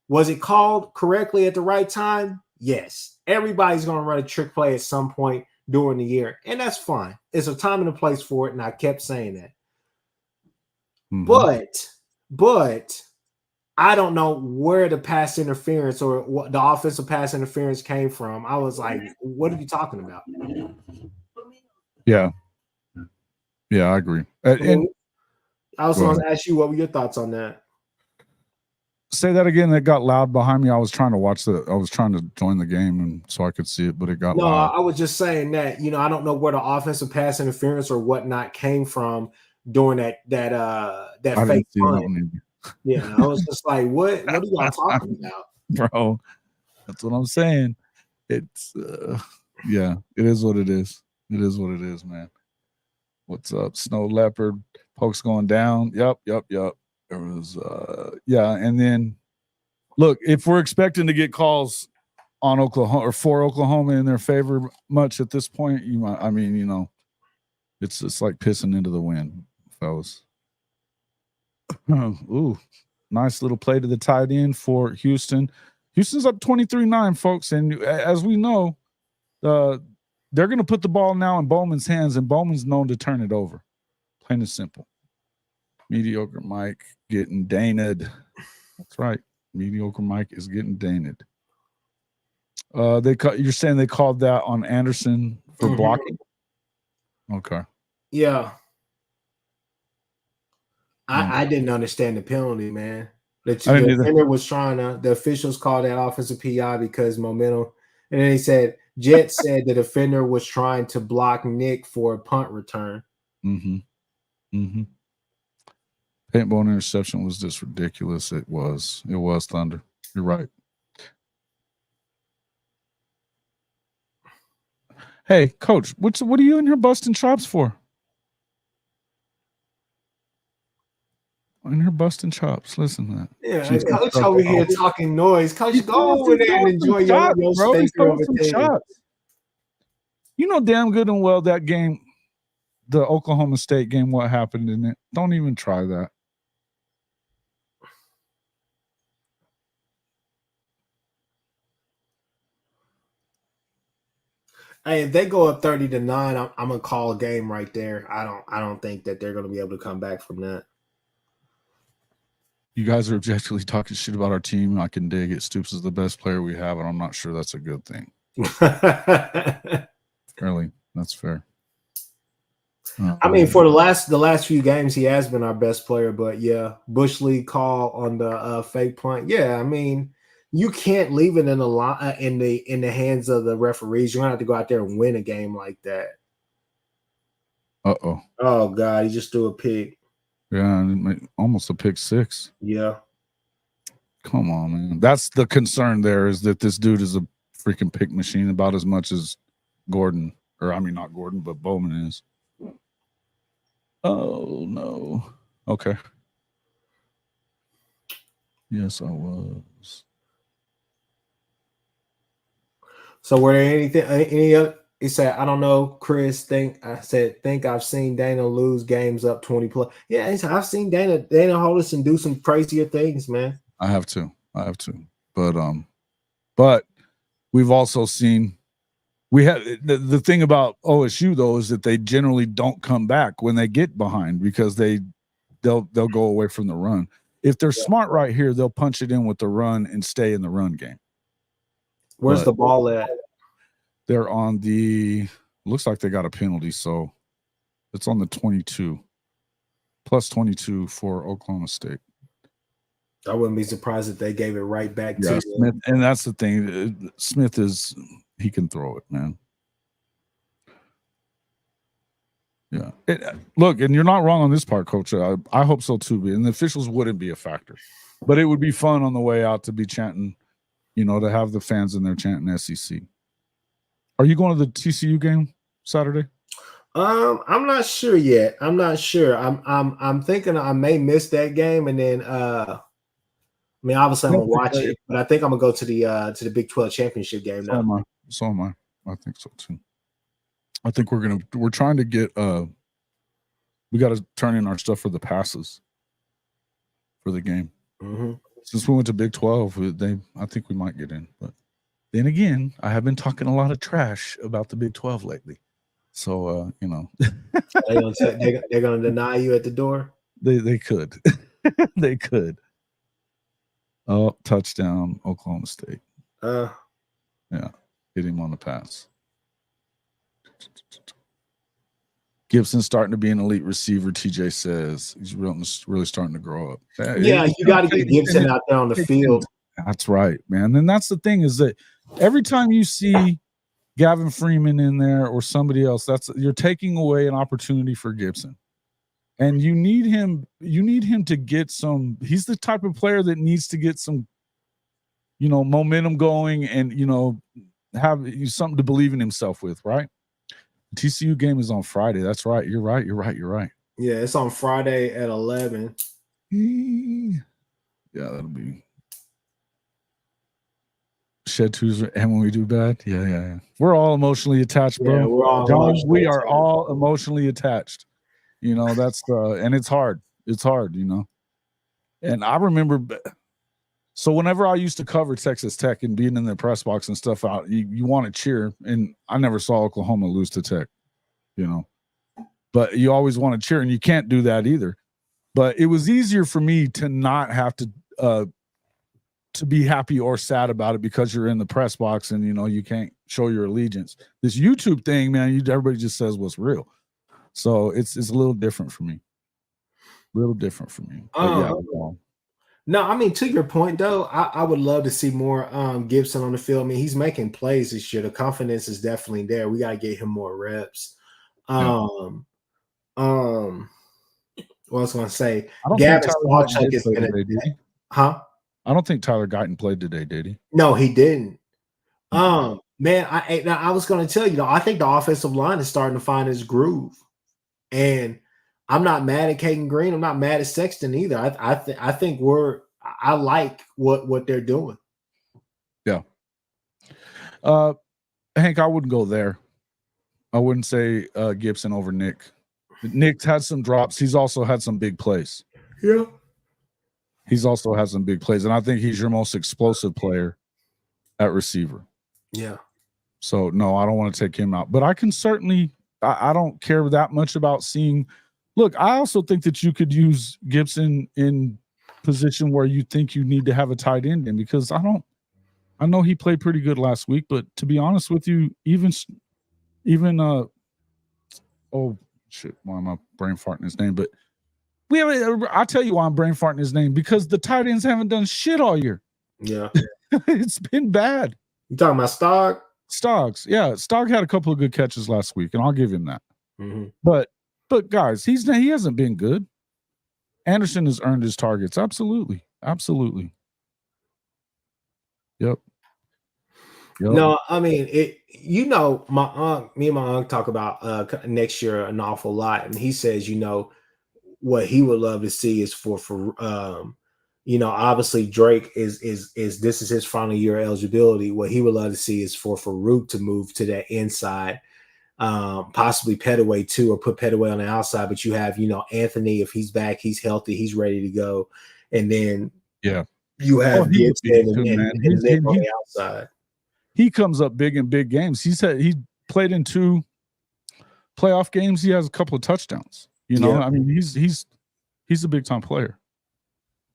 Was it called correctly at the right time? Yes. Everybody's going to run a trick play at some point during the year, and that's fine. It's a time and a place for it, and I kept saying that. Mm-hmm. But I don't know where the pass interference or what the offensive pass interference came from. I was like, what are you talking about? Yeah. Yeah, I agree. And I was going to ask you, what were your thoughts on that? Say that again. It got loud behind me. I was trying to join the game and so I could see it, but it got loud. I was just saying that, I don't know where the offensive pass interference or whatnot came from during that fake punt. Yeah, I was just like, what are y'all talking about? Bro, that's what I'm saying. It's yeah, it is what it is. It is what it is, man. What's up? Snow Leopard, pokes going down. Yep. There was and then look, if we're expecting to get calls on Oklahoma or for Oklahoma in their favor much at this point, it's like pissing into the wind, fellas. Ooh, nice little play to the tight end for Houston. Houston's up 23-9, folks. And as we know, they're going to put the ball now in Bowman's hands, and Bowman's known to turn it over. Plain and simple. Mediocre Mike getting daned. That's right. Mediocre Mike is getting daned. You're saying they called that on Anderson for blocking? Okay. Yeah. I didn't understand the penalty, man. The defender was the officials called that offensive PI because momentum. And then he said, Jet said the defender was trying to block Nick for a punt return. Paintball interception was just ridiculous. It was Thunder. You're right. Hey, Coach, what are you in here busting chops for? In her busting chops. Listen to that. Yeah, Coach over here talking noise. Coach, go over there and enjoy your stinker of a shots. You know damn good and well that game, the Oklahoma State game, what happened in it. Don't even try that. Hey, if they go up 30-9, I'm gonna call a game right there. I don't think that they're gonna be able to come back from that. You guys are objectively talking shit about our team. I can dig it. Stoops is the best player we have, and I'm not sure that's a good thing. Fairly, that's fair. I mean, for the last few games, he has been our best player. But yeah, Bush League call on the fake punt. Yeah, I mean, you can't leave it in the hands of the referees. You're gonna have to go out there and win a game like that. Oh God, he just threw a pick. Yeah, almost a pick six. Yeah. Come on, man. That's the concern there, is that this dude is a freaking pick machine about as much as Gordon. Or, I mean, not Gordon, but Bowman is. Oh, no. Okay. Yes, I was. So were there any other? He said, I don't know, Chris. Think I've seen Dana lose games up 20 plus. Yeah, I've seen Dana Holderson do some crazier things, man. I have to. But we've also seen the thing about OSU though is that they generally don't come back when they get behind because they'll go away from the run. If they're smart right here, they'll punch it in with the run and stay in the run game. Where's the ball at? They're on looks like they got a penalty, so it's on the 22. Plus 22 for Oklahoma State. I wouldn't be surprised if they gave it right back to Smith. And that's the thing. Smith he can throw it, man. Yeah. Look, and you're not wrong on this part, Coach. I hope so too. And the officials wouldn't be a factor. But it would be fun on the way out to be chanting, to have the fans in there chanting SEC. Are you going to the TCU game? Saturday? I'm not sure yet. I'm not sure. I'm thinking I may miss that game, and then I mean, obviously I'm gonna watch it, but I think I'm gonna go to the Big 12 championship game now. So am I. I think so too. I think we're trying to get we got to turn in our stuff for the passes for the game. Mm-hmm. Since we went to Big 12, I think we might get in. But then again, I have been talking a lot of trash about the Big 12 lately. So you know, they're gonna deny you at the door. They could. They could. Oh, touchdown, Oklahoma State. Yeah, hit him on the pass. Gibson's starting to be an elite receiver, TJ says. He's really starting to grow up. Yeah, you got to get Gibson out there on the field. That's right, man. And that's the thing is that every time you see Gavin Freeman in there or somebody else, you're taking away an opportunity for Gibson. And you need him to get some. He's the type of player that needs to get some, momentum going and, have something to believe in himself with, right? TCU game is on Friday. That's right. You're right. Yeah, it's on Friday at 11. Yeah, that'll be Shed Tuesday. And when we do bad, yeah. We're all emotionally attached, bro. Yeah, we're all John, we are all emotionally attached. That's and it's hard. It's hard, And I remember, so whenever I used to cover Texas Tech and being in the press box and stuff out, you want to cheer. And I never saw Oklahoma lose to Tech, but you always want to cheer, and you can't do that either. But it was easier for me to not have to be happy or sad about it because you're in the press box and, you can't show your allegiance. This YouTube thing, man, everybody just says what's real. So it's a little different for me. No, I mean, to your point, though, I would love to see more Gibson on the field. I mean, he's making plays this year. The confidence is definitely there. We got to get him more reps. What I was going to say, Gavin Sawchuk is going to – huh? I don't think Tyler Guyton played today, did he? No, he didn't. Man, I was going to tell you, I think the offensive line is starting to find its groove. And I'm not mad at Caden Green. I'm not mad at Sexton either. I think I like what they're doing. Yeah. Hank, I wouldn't go there. I wouldn't say Gibson over Nick. Nick's had some drops. He's also had some big plays. Yeah. He's also had some big plays. And I think he's your most explosive player at receiver. Yeah. So, no, I don't want to take him out. But I can certainly – I don't care that much about seeing – look, I also think that you could use Gibson in position where you think you need to have a tight end in, because I know he played pretty good last week, but to be honest with you, even oh shit, why am I brain farting his name? But I'll tell you why I'm brain farting his name, because the tight ends haven't done shit all year. Yeah. It's been bad. You talking about Stogg? Stoggs, yeah. Stogg had a couple of good catches last week, and I'll give him that. Mm-hmm. But guys, he hasn't been good. Anderson has earned his targets. Absolutely. Yep. No, I mean, me and my uncle talk about next year an awful lot, and he says, what he would love to see is for obviously Drake is this is his final year eligibility. What he would love to see is for Farouk to move to that inside, possibly Petaway too, or put Petaway on the outside. But you have, Anthony, if he's back, he's healthy, he's ready to go. And then you have Gibson and on the outside. He comes up big in big games. He played in 2 playoff games. He has a couple of touchdowns. I mean, he's a big time player.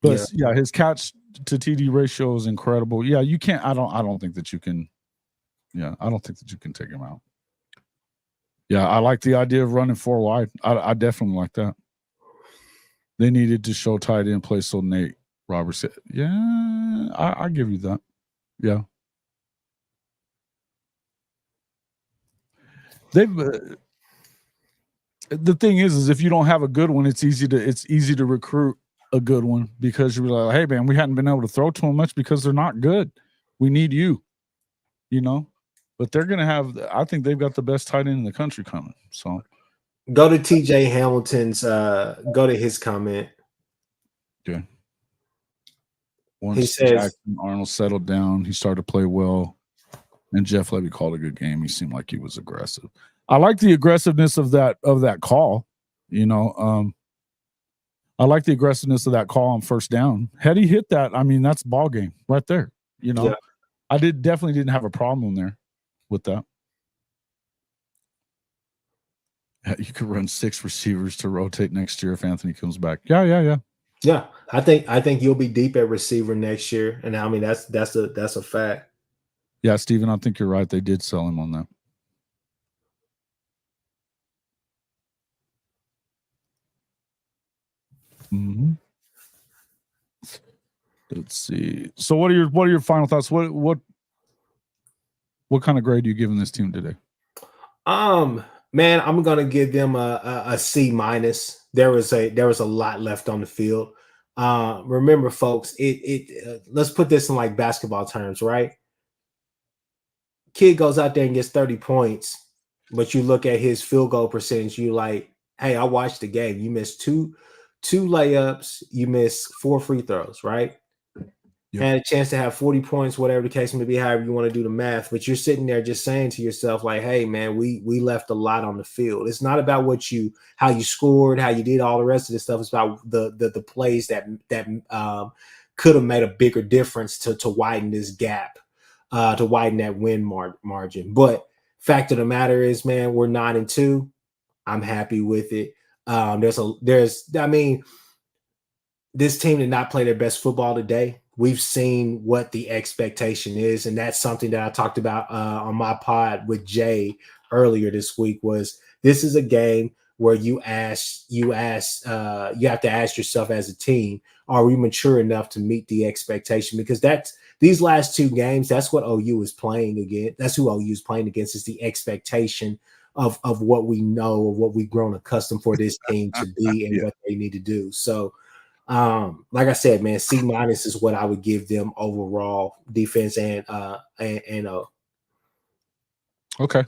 But his catch to TD ratio is incredible. Yeah, you can't. I don't think that you can. Yeah, I don't think that you can take him out. Yeah, I like the idea of running 4 wide. I definitely like that. They needed to show tight end play, so Nate Roberts said, "Yeah, I give you that." Yeah, they've. The thing is if you don't have a good one, it's easy to recruit a good one, because you're like, hey man, we hadn't been able to throw to them much because they're not good. We need you, But they're going to have, I think they've got the best tight end in the country coming. So go to TJ Hamilton's, go to his comment. Okay. Once Jackson Arnold settled down, he started to play well. And Jeff Levy called a good game. He seemed like he was aggressive. I like the aggressiveness of that call. You know, I like the aggressiveness of that call on first down. Had he hit that, I mean, that's ball game right there. You know, I definitely didn't have a problem there with that. You could run 6 receivers to rotate next year if Anthony comes back. Yeah. I think you'll be deep at receiver next year, and I mean that's a fact. Yeah, Steven, I think you're right. They did sell him on that. Mm-hmm. Let's see. So, what are your final thoughts? What kind of grade are you giving this team today? Man, I'm gonna give them a C minus. There was a lot left on the field. Remember, folks, let's put this in like basketball terms, right? Kid goes out there and gets 30 points, but you look at his field goal percentage, you like, hey, I watched the game. You missed two layups, you missed 4 free throws, right? Yep. Had a chance to have 40 points, whatever the case may be, however you want to do the math, but you're sitting there just saying to yourself, like, hey, man, we left a lot on the field. It's not about how you scored, how you did all the rest of this stuff. It's about the plays that could have made a bigger difference to widen this gap. To widen that win margin. But fact of the matter is, man, we're 9-2. I'm happy with it. I mean, this team did not play their best football today. We've seen what the expectation is, and that's something that I talked about on my pod with Jay earlier this week. Was this is a game where you have to ask yourself as a team, are we mature enough to meet the expectation? Because these last 2 games, that's what OU is playing against. That's who OU is playing against, is the expectation of what we know, of what we've grown accustomed for this team to be and what they need to do. So, like I said, man, C minus is what I would give them overall, defense and Okay.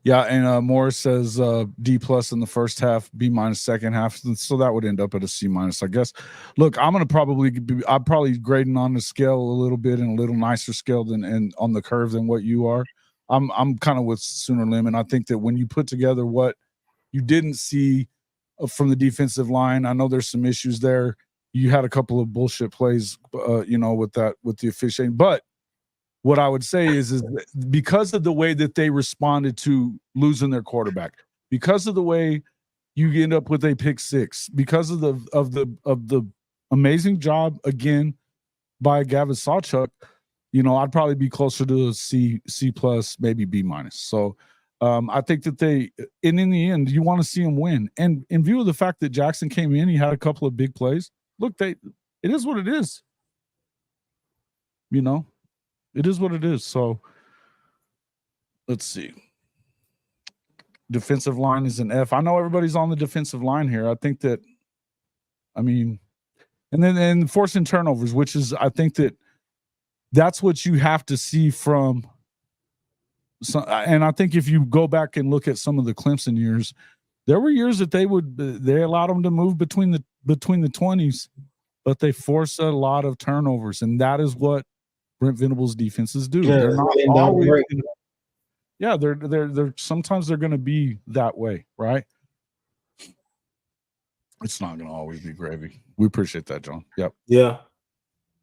Yeah, and Morris says D plus in the first half, B minus second half, so that would end up at a C minus, I guess. Look, I'm probably grading on the scale a little bit and a little nicer scale and on the curve than what you are. I'm kind of with Sooner Lim, I think that when you put together what you didn't see from the defensive line, I know there's some issues there. You had a couple of bullshit plays, with the officiating, but what I would say is because of the way that they responded to losing their quarterback, because of the way you end up with a pick 6, because of the amazing job again by Gavin Sawchuk, I'd probably be closer to a C plus, maybe B minus. So I think that in the end, you want to see them win. And in view of the fact that Jackson came in, he had a couple of big plays. Look, it is what it is. It is what it is. So let's see. Defensive line is an F. I know everybody's on the defensive line here. I think that, and then forcing turnovers, which is, I think that's what you have to see from. And I think if you go back and look at some of the Clemson years, there were years that they allowed them to move between the 20s, but they forced a lot of turnovers, and that is what Brent Venables' defenses do. Yeah, they're not always. They're sometimes they're going to be that way, right? It's not going to always be gravy. We appreciate that, John. Yep. Yeah.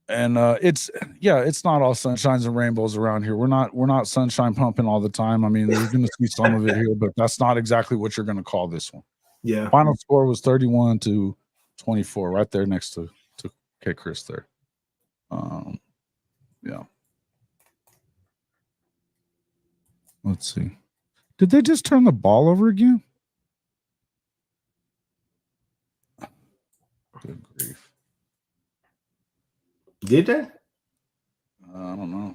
And it's not all sunshines and rainbows around here. We're not sunshine pumping all the time. I mean, there's going to see some of it here, but that's not exactly what you're going to call this one. Yeah. Final score was 31-24, right there next to Kchris there. Yeah. Let's see. Did they just turn the ball over again? Good grief. Did they? I don't know.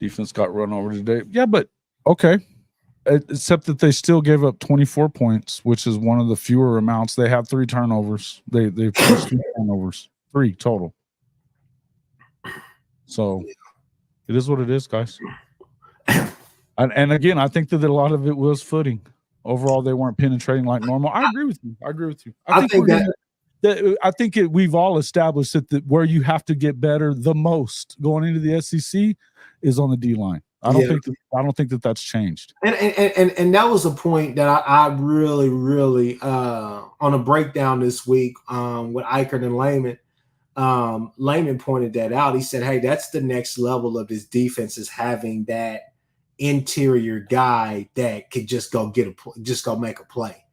Defense got run over today. Yeah, but okay. Except that they still gave up 24 points, which is one of the fewer amounts. They have 3 turnovers. They forced 2 turnovers. 3 total. So it is what it is, guys. And again, I think that a lot of it was footing. Overall, they weren't penetrating like normal. I agree with you. I think we've all established that where you have to get better the most going into the SEC is on the D line. I don't think that that's changed. And that was a point that I really on a breakdown this week with Eichert and Lehman. Lehman pointed that out. He said, "Hey, that's the next level of this defense is having that interior guy that could just go make a play.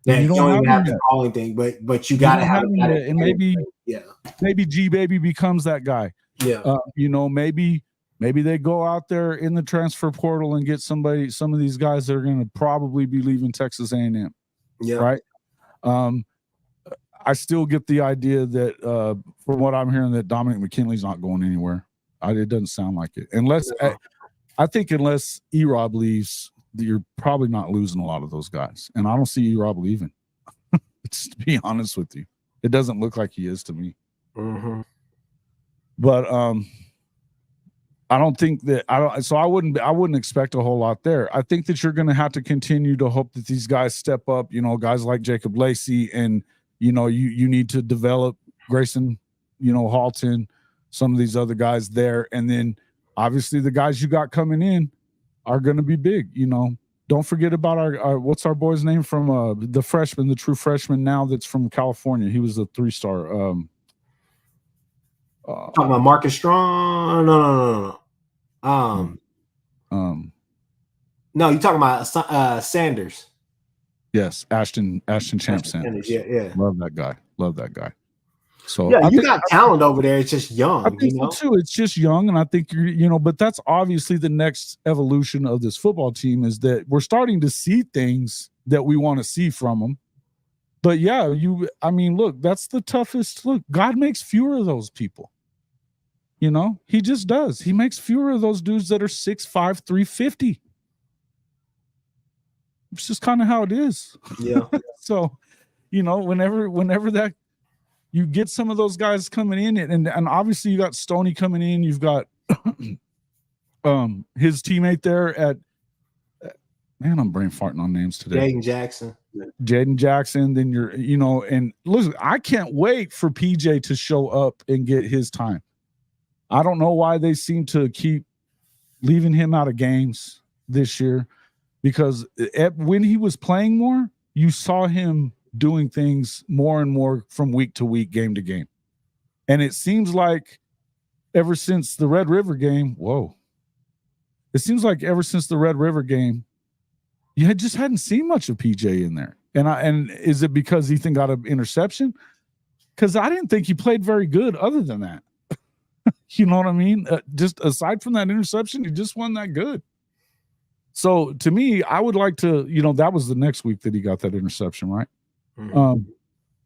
That you don't even have to call anything, but you got to have it. And maybe G Baby becomes that guy. Yeah, maybe they go out there in the transfer portal and get some of these guys that are going to probably be leaving Texas A&M. Yeah, right. I still get the idea that from what I'm hearing that Dominic McKinley's not going anywhere. It doesn't sound like it. I think unless E-Rob leaves, you're probably not losing a lot of those guys. And I don't see E-Rob leaving. Just to be honest with you, it doesn't look like he is to me. Mm-hmm. But I don't think that I wouldn't expect a whole lot there. I think that you're going to have to continue to hope that these guys step up. Guys like Jacob Lacey, and you need to develop Grayson, Halton, some of these other guys there, and then obviously the guys you got coming in are going to be big. Don't forget about our what's our boy's name from the freshman, the true freshman now that's from California. He was a 3-star. Talking about Marcus Strong? No. No, you talking about Sanders? Yes, Ashton Champ Sanders. Yeah. Love that guy. So yeah, you got talent over there. It's just young. I think so too. It's just young, and I think but that's obviously the next evolution of this football team is that we're starting to see things that we want to see from them. But yeah, look, that's the toughest. Look, God makes fewer of those people. He just does. He makes fewer of those dudes that are 6'5", 350. It's just kind of how it is. Yeah. So, whenever that you get some of those guys coming in, and obviously you got Stoney coming in, you've got his teammate there at I'm brain farting on names today. Jaden Jackson. Then and listen, I can't wait for PJ to show up and get his time. I don't know why they seem to keep leaving him out of games this year, because when he was playing more, you saw him doing things more and more from week to week, game to game. And it seems like ever since the Red River game, you just hadn't seen much of PJ in there. And is it because Ethan got an interception? Because I didn't think he played very good other than that. You know what I mean? Just aside from that interception, he just wasn't that good. So to me, I would like to, that was the next week that he got that interception, right? Mm-hmm.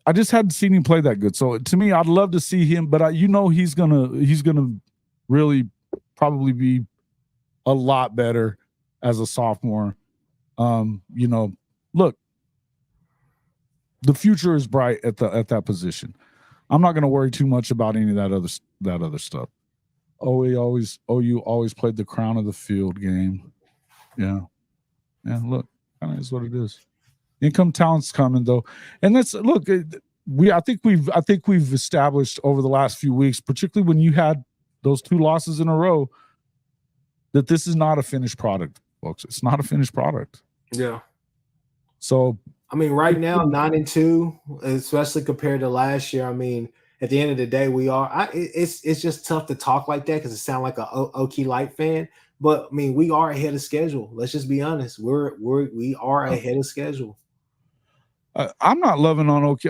I just hadn't seen him play that good. So to me, I'd love to see him, but he's gonna really probably be a lot better as a sophomore. Look, the future is bright at that position. I'm not going to worry too much about any of that other stuff. OU always played the crown of the field game. Yeah. Look, kind of is what it is. Income talent's coming though, and I think we've established over the last few weeks, particularly when you had those 2 losses in a row, that this is not a finished product, folks. It's not a finished product. Yeah. So right now, 9-2, especially compared to last year. At the end of the day, we are. It's just tough to talk like that because it sounds like a Okie Light fan. But we are ahead of schedule. Let's just be honest. We are ahead of schedule. I'm not loving on Okie.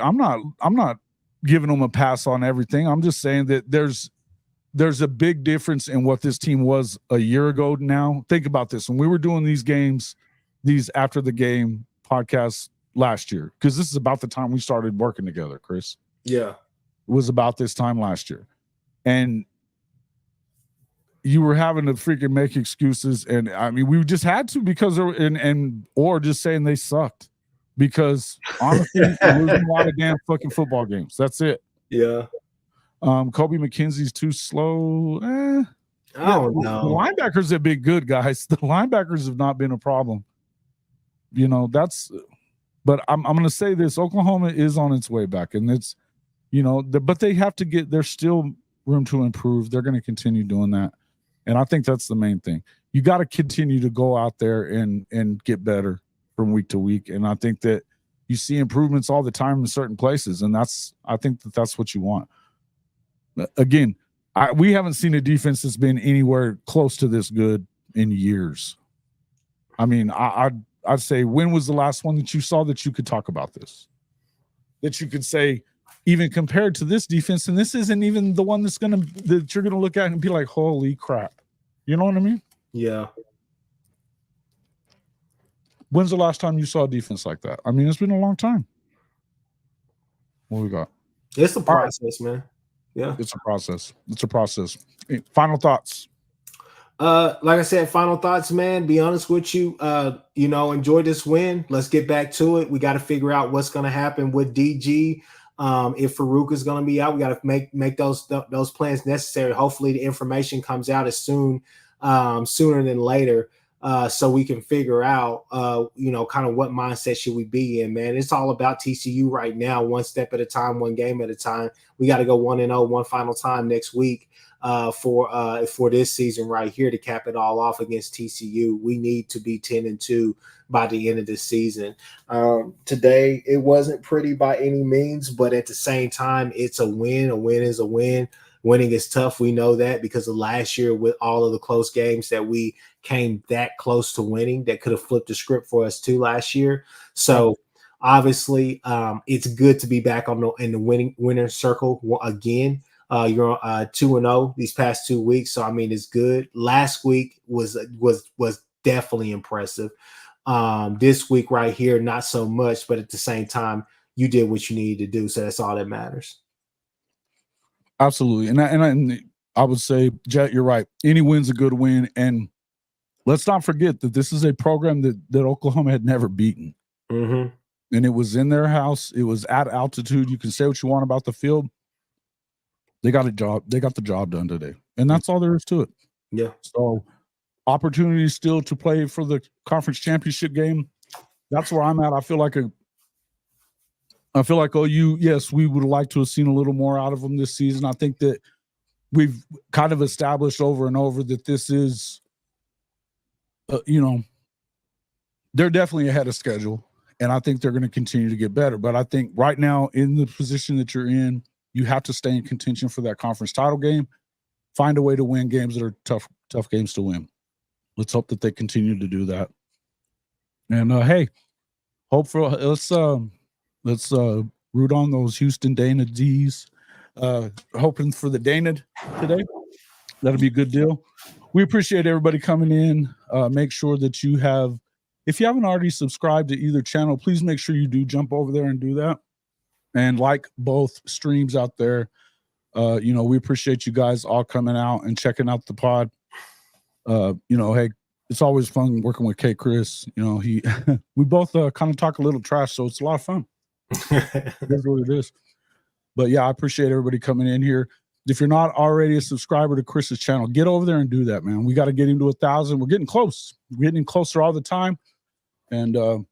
I'm not giving them a pass on everything. I'm just saying that there's a big difference in what this team was a year ago now. Think about this. When we were doing these after the game podcasts last year, because this is about the time we started working together, Chris. Yeah. It was about this time last year. And you were having to freaking make excuses. And we just had to because or just saying they sucked. Because honestly, we're losing a lot of damn fucking football games. That's it. Yeah. Kobe McKenzie's too slow. I don't The know. linebackers have been good, guys. The linebackers have not been a problem. You know, but I'm going to say this: Oklahoma is on its way back, and it's, you know, but they have to get. There's still room to improve. They're going to continue doing that, and I think that's the main thing. You got to continue to go out there and get better from week to week, and I think that you see improvements all the time in certain places, and I think that's what you want. Again, we haven't seen a defense that's been anywhere close to this good in years. I mean, I'd say, when was the last one that you saw that you could talk about this? That you could say, even compared to this defense, and this isn't even the one that you're gonna look at and be like, holy crap. You know what I mean? Yeah. When's the last time you saw a defense like that? I mean, it's been a long time. What we got? It's a process, man. Yeah. It's a process. It's a process. Final thoughts. Like I said, final thoughts, man. Be honest with you. You know, enjoy this win. Let's get back to it. We got to figure out what's going to happen with DG. If Farouk is going to be out, we got to make those plans necessary. Hopefully, the information comes out as sooner than later, so we can figure out, you know, kind of what mindset should we be in, man. It's all about TCU right now, one step at a time, one game at a time. We got to go 1-0 one final time next week. For this season right here to cap it all off against TCU. We need to be 10-2 by the end of the season. Today, it wasn't pretty by any means, but at the same time, it's a win. A win is a win. Winning is tough. We know that because of last year with all of the close games that we came that close to winning that could have flipped the script for us too last year. So obviously, it's good to be back in the winner circle again. You're 2-0 these past 2 weeks, so I mean it's good. Last week was definitely impressive. This week right here, not so much, but at the same time, you did what you needed to do, so that's all that matters. Absolutely, and I would say, Jet, you're right. Any win's a good win, and let's not forget that this is a program that Oklahoma had never beaten, and it was in their house. It was at altitude. You can say what you want about the field. They got the job done today, and that's all there is to it. Yeah. So, opportunities still to play for the conference championship game. That's where I'm at. I feel like OU. Yes, we would like to have seen a little more out of them this season. I think that we've kind of established over and over that this is, you know, they're definitely ahead of schedule, and I think they're going to continue to get better. But I think right now, in the position that you're in, you have to stay in contention for that conference title game. Find a way to win games that are tough games to win. Let's hope that they continue to do that. And hey, let's root on those Houston Dana D's. Hoping for the Dana today. That'll be a good deal. We appreciate everybody coming in. Make sure that if you haven't already subscribed to either channel, please make sure you do jump over there and do that. And like both streams out there, you know, we appreciate you guys all coming out and checking out the pod. You know, hey, it's always fun working with Kchris. You know, we both kind of talk a little trash, so it's a lot of fun. That's what it is. But yeah, I appreciate everybody coming in here. If you're not already a subscriber to Chris's channel, get over there and do that, man. We got to get him to 1,000. We're getting close. We're getting closer all the time. And you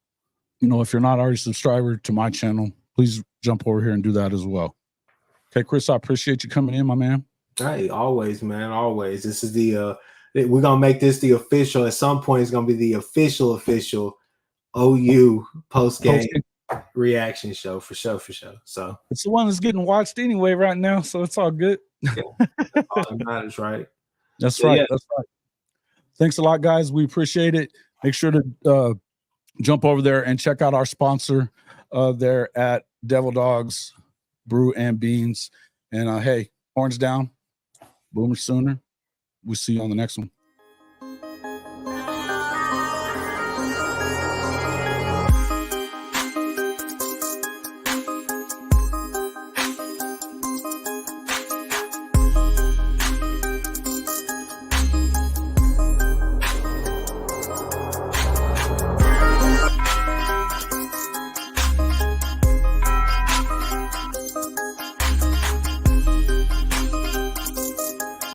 know, if you're not already a subscriber to my channel, please jump over here and do that as well. Okay, Chris, I appreciate you coming in, my man. Hey, always, man, always. This is we're gonna make this the official. At some point, it's gonna be the official OU post game reaction show for sure. So it's the one that's getting watched anyway right now, so it's all good. Yeah, all that matters, right? That's right. Yeah. That's right. Thanks a lot, guys. We appreciate it. Make sure to jump over there and check out our sponsor there at Devil Dogs Brew and Beans. And hey, horns down, Boomer Sooner. We'll see you on the next one.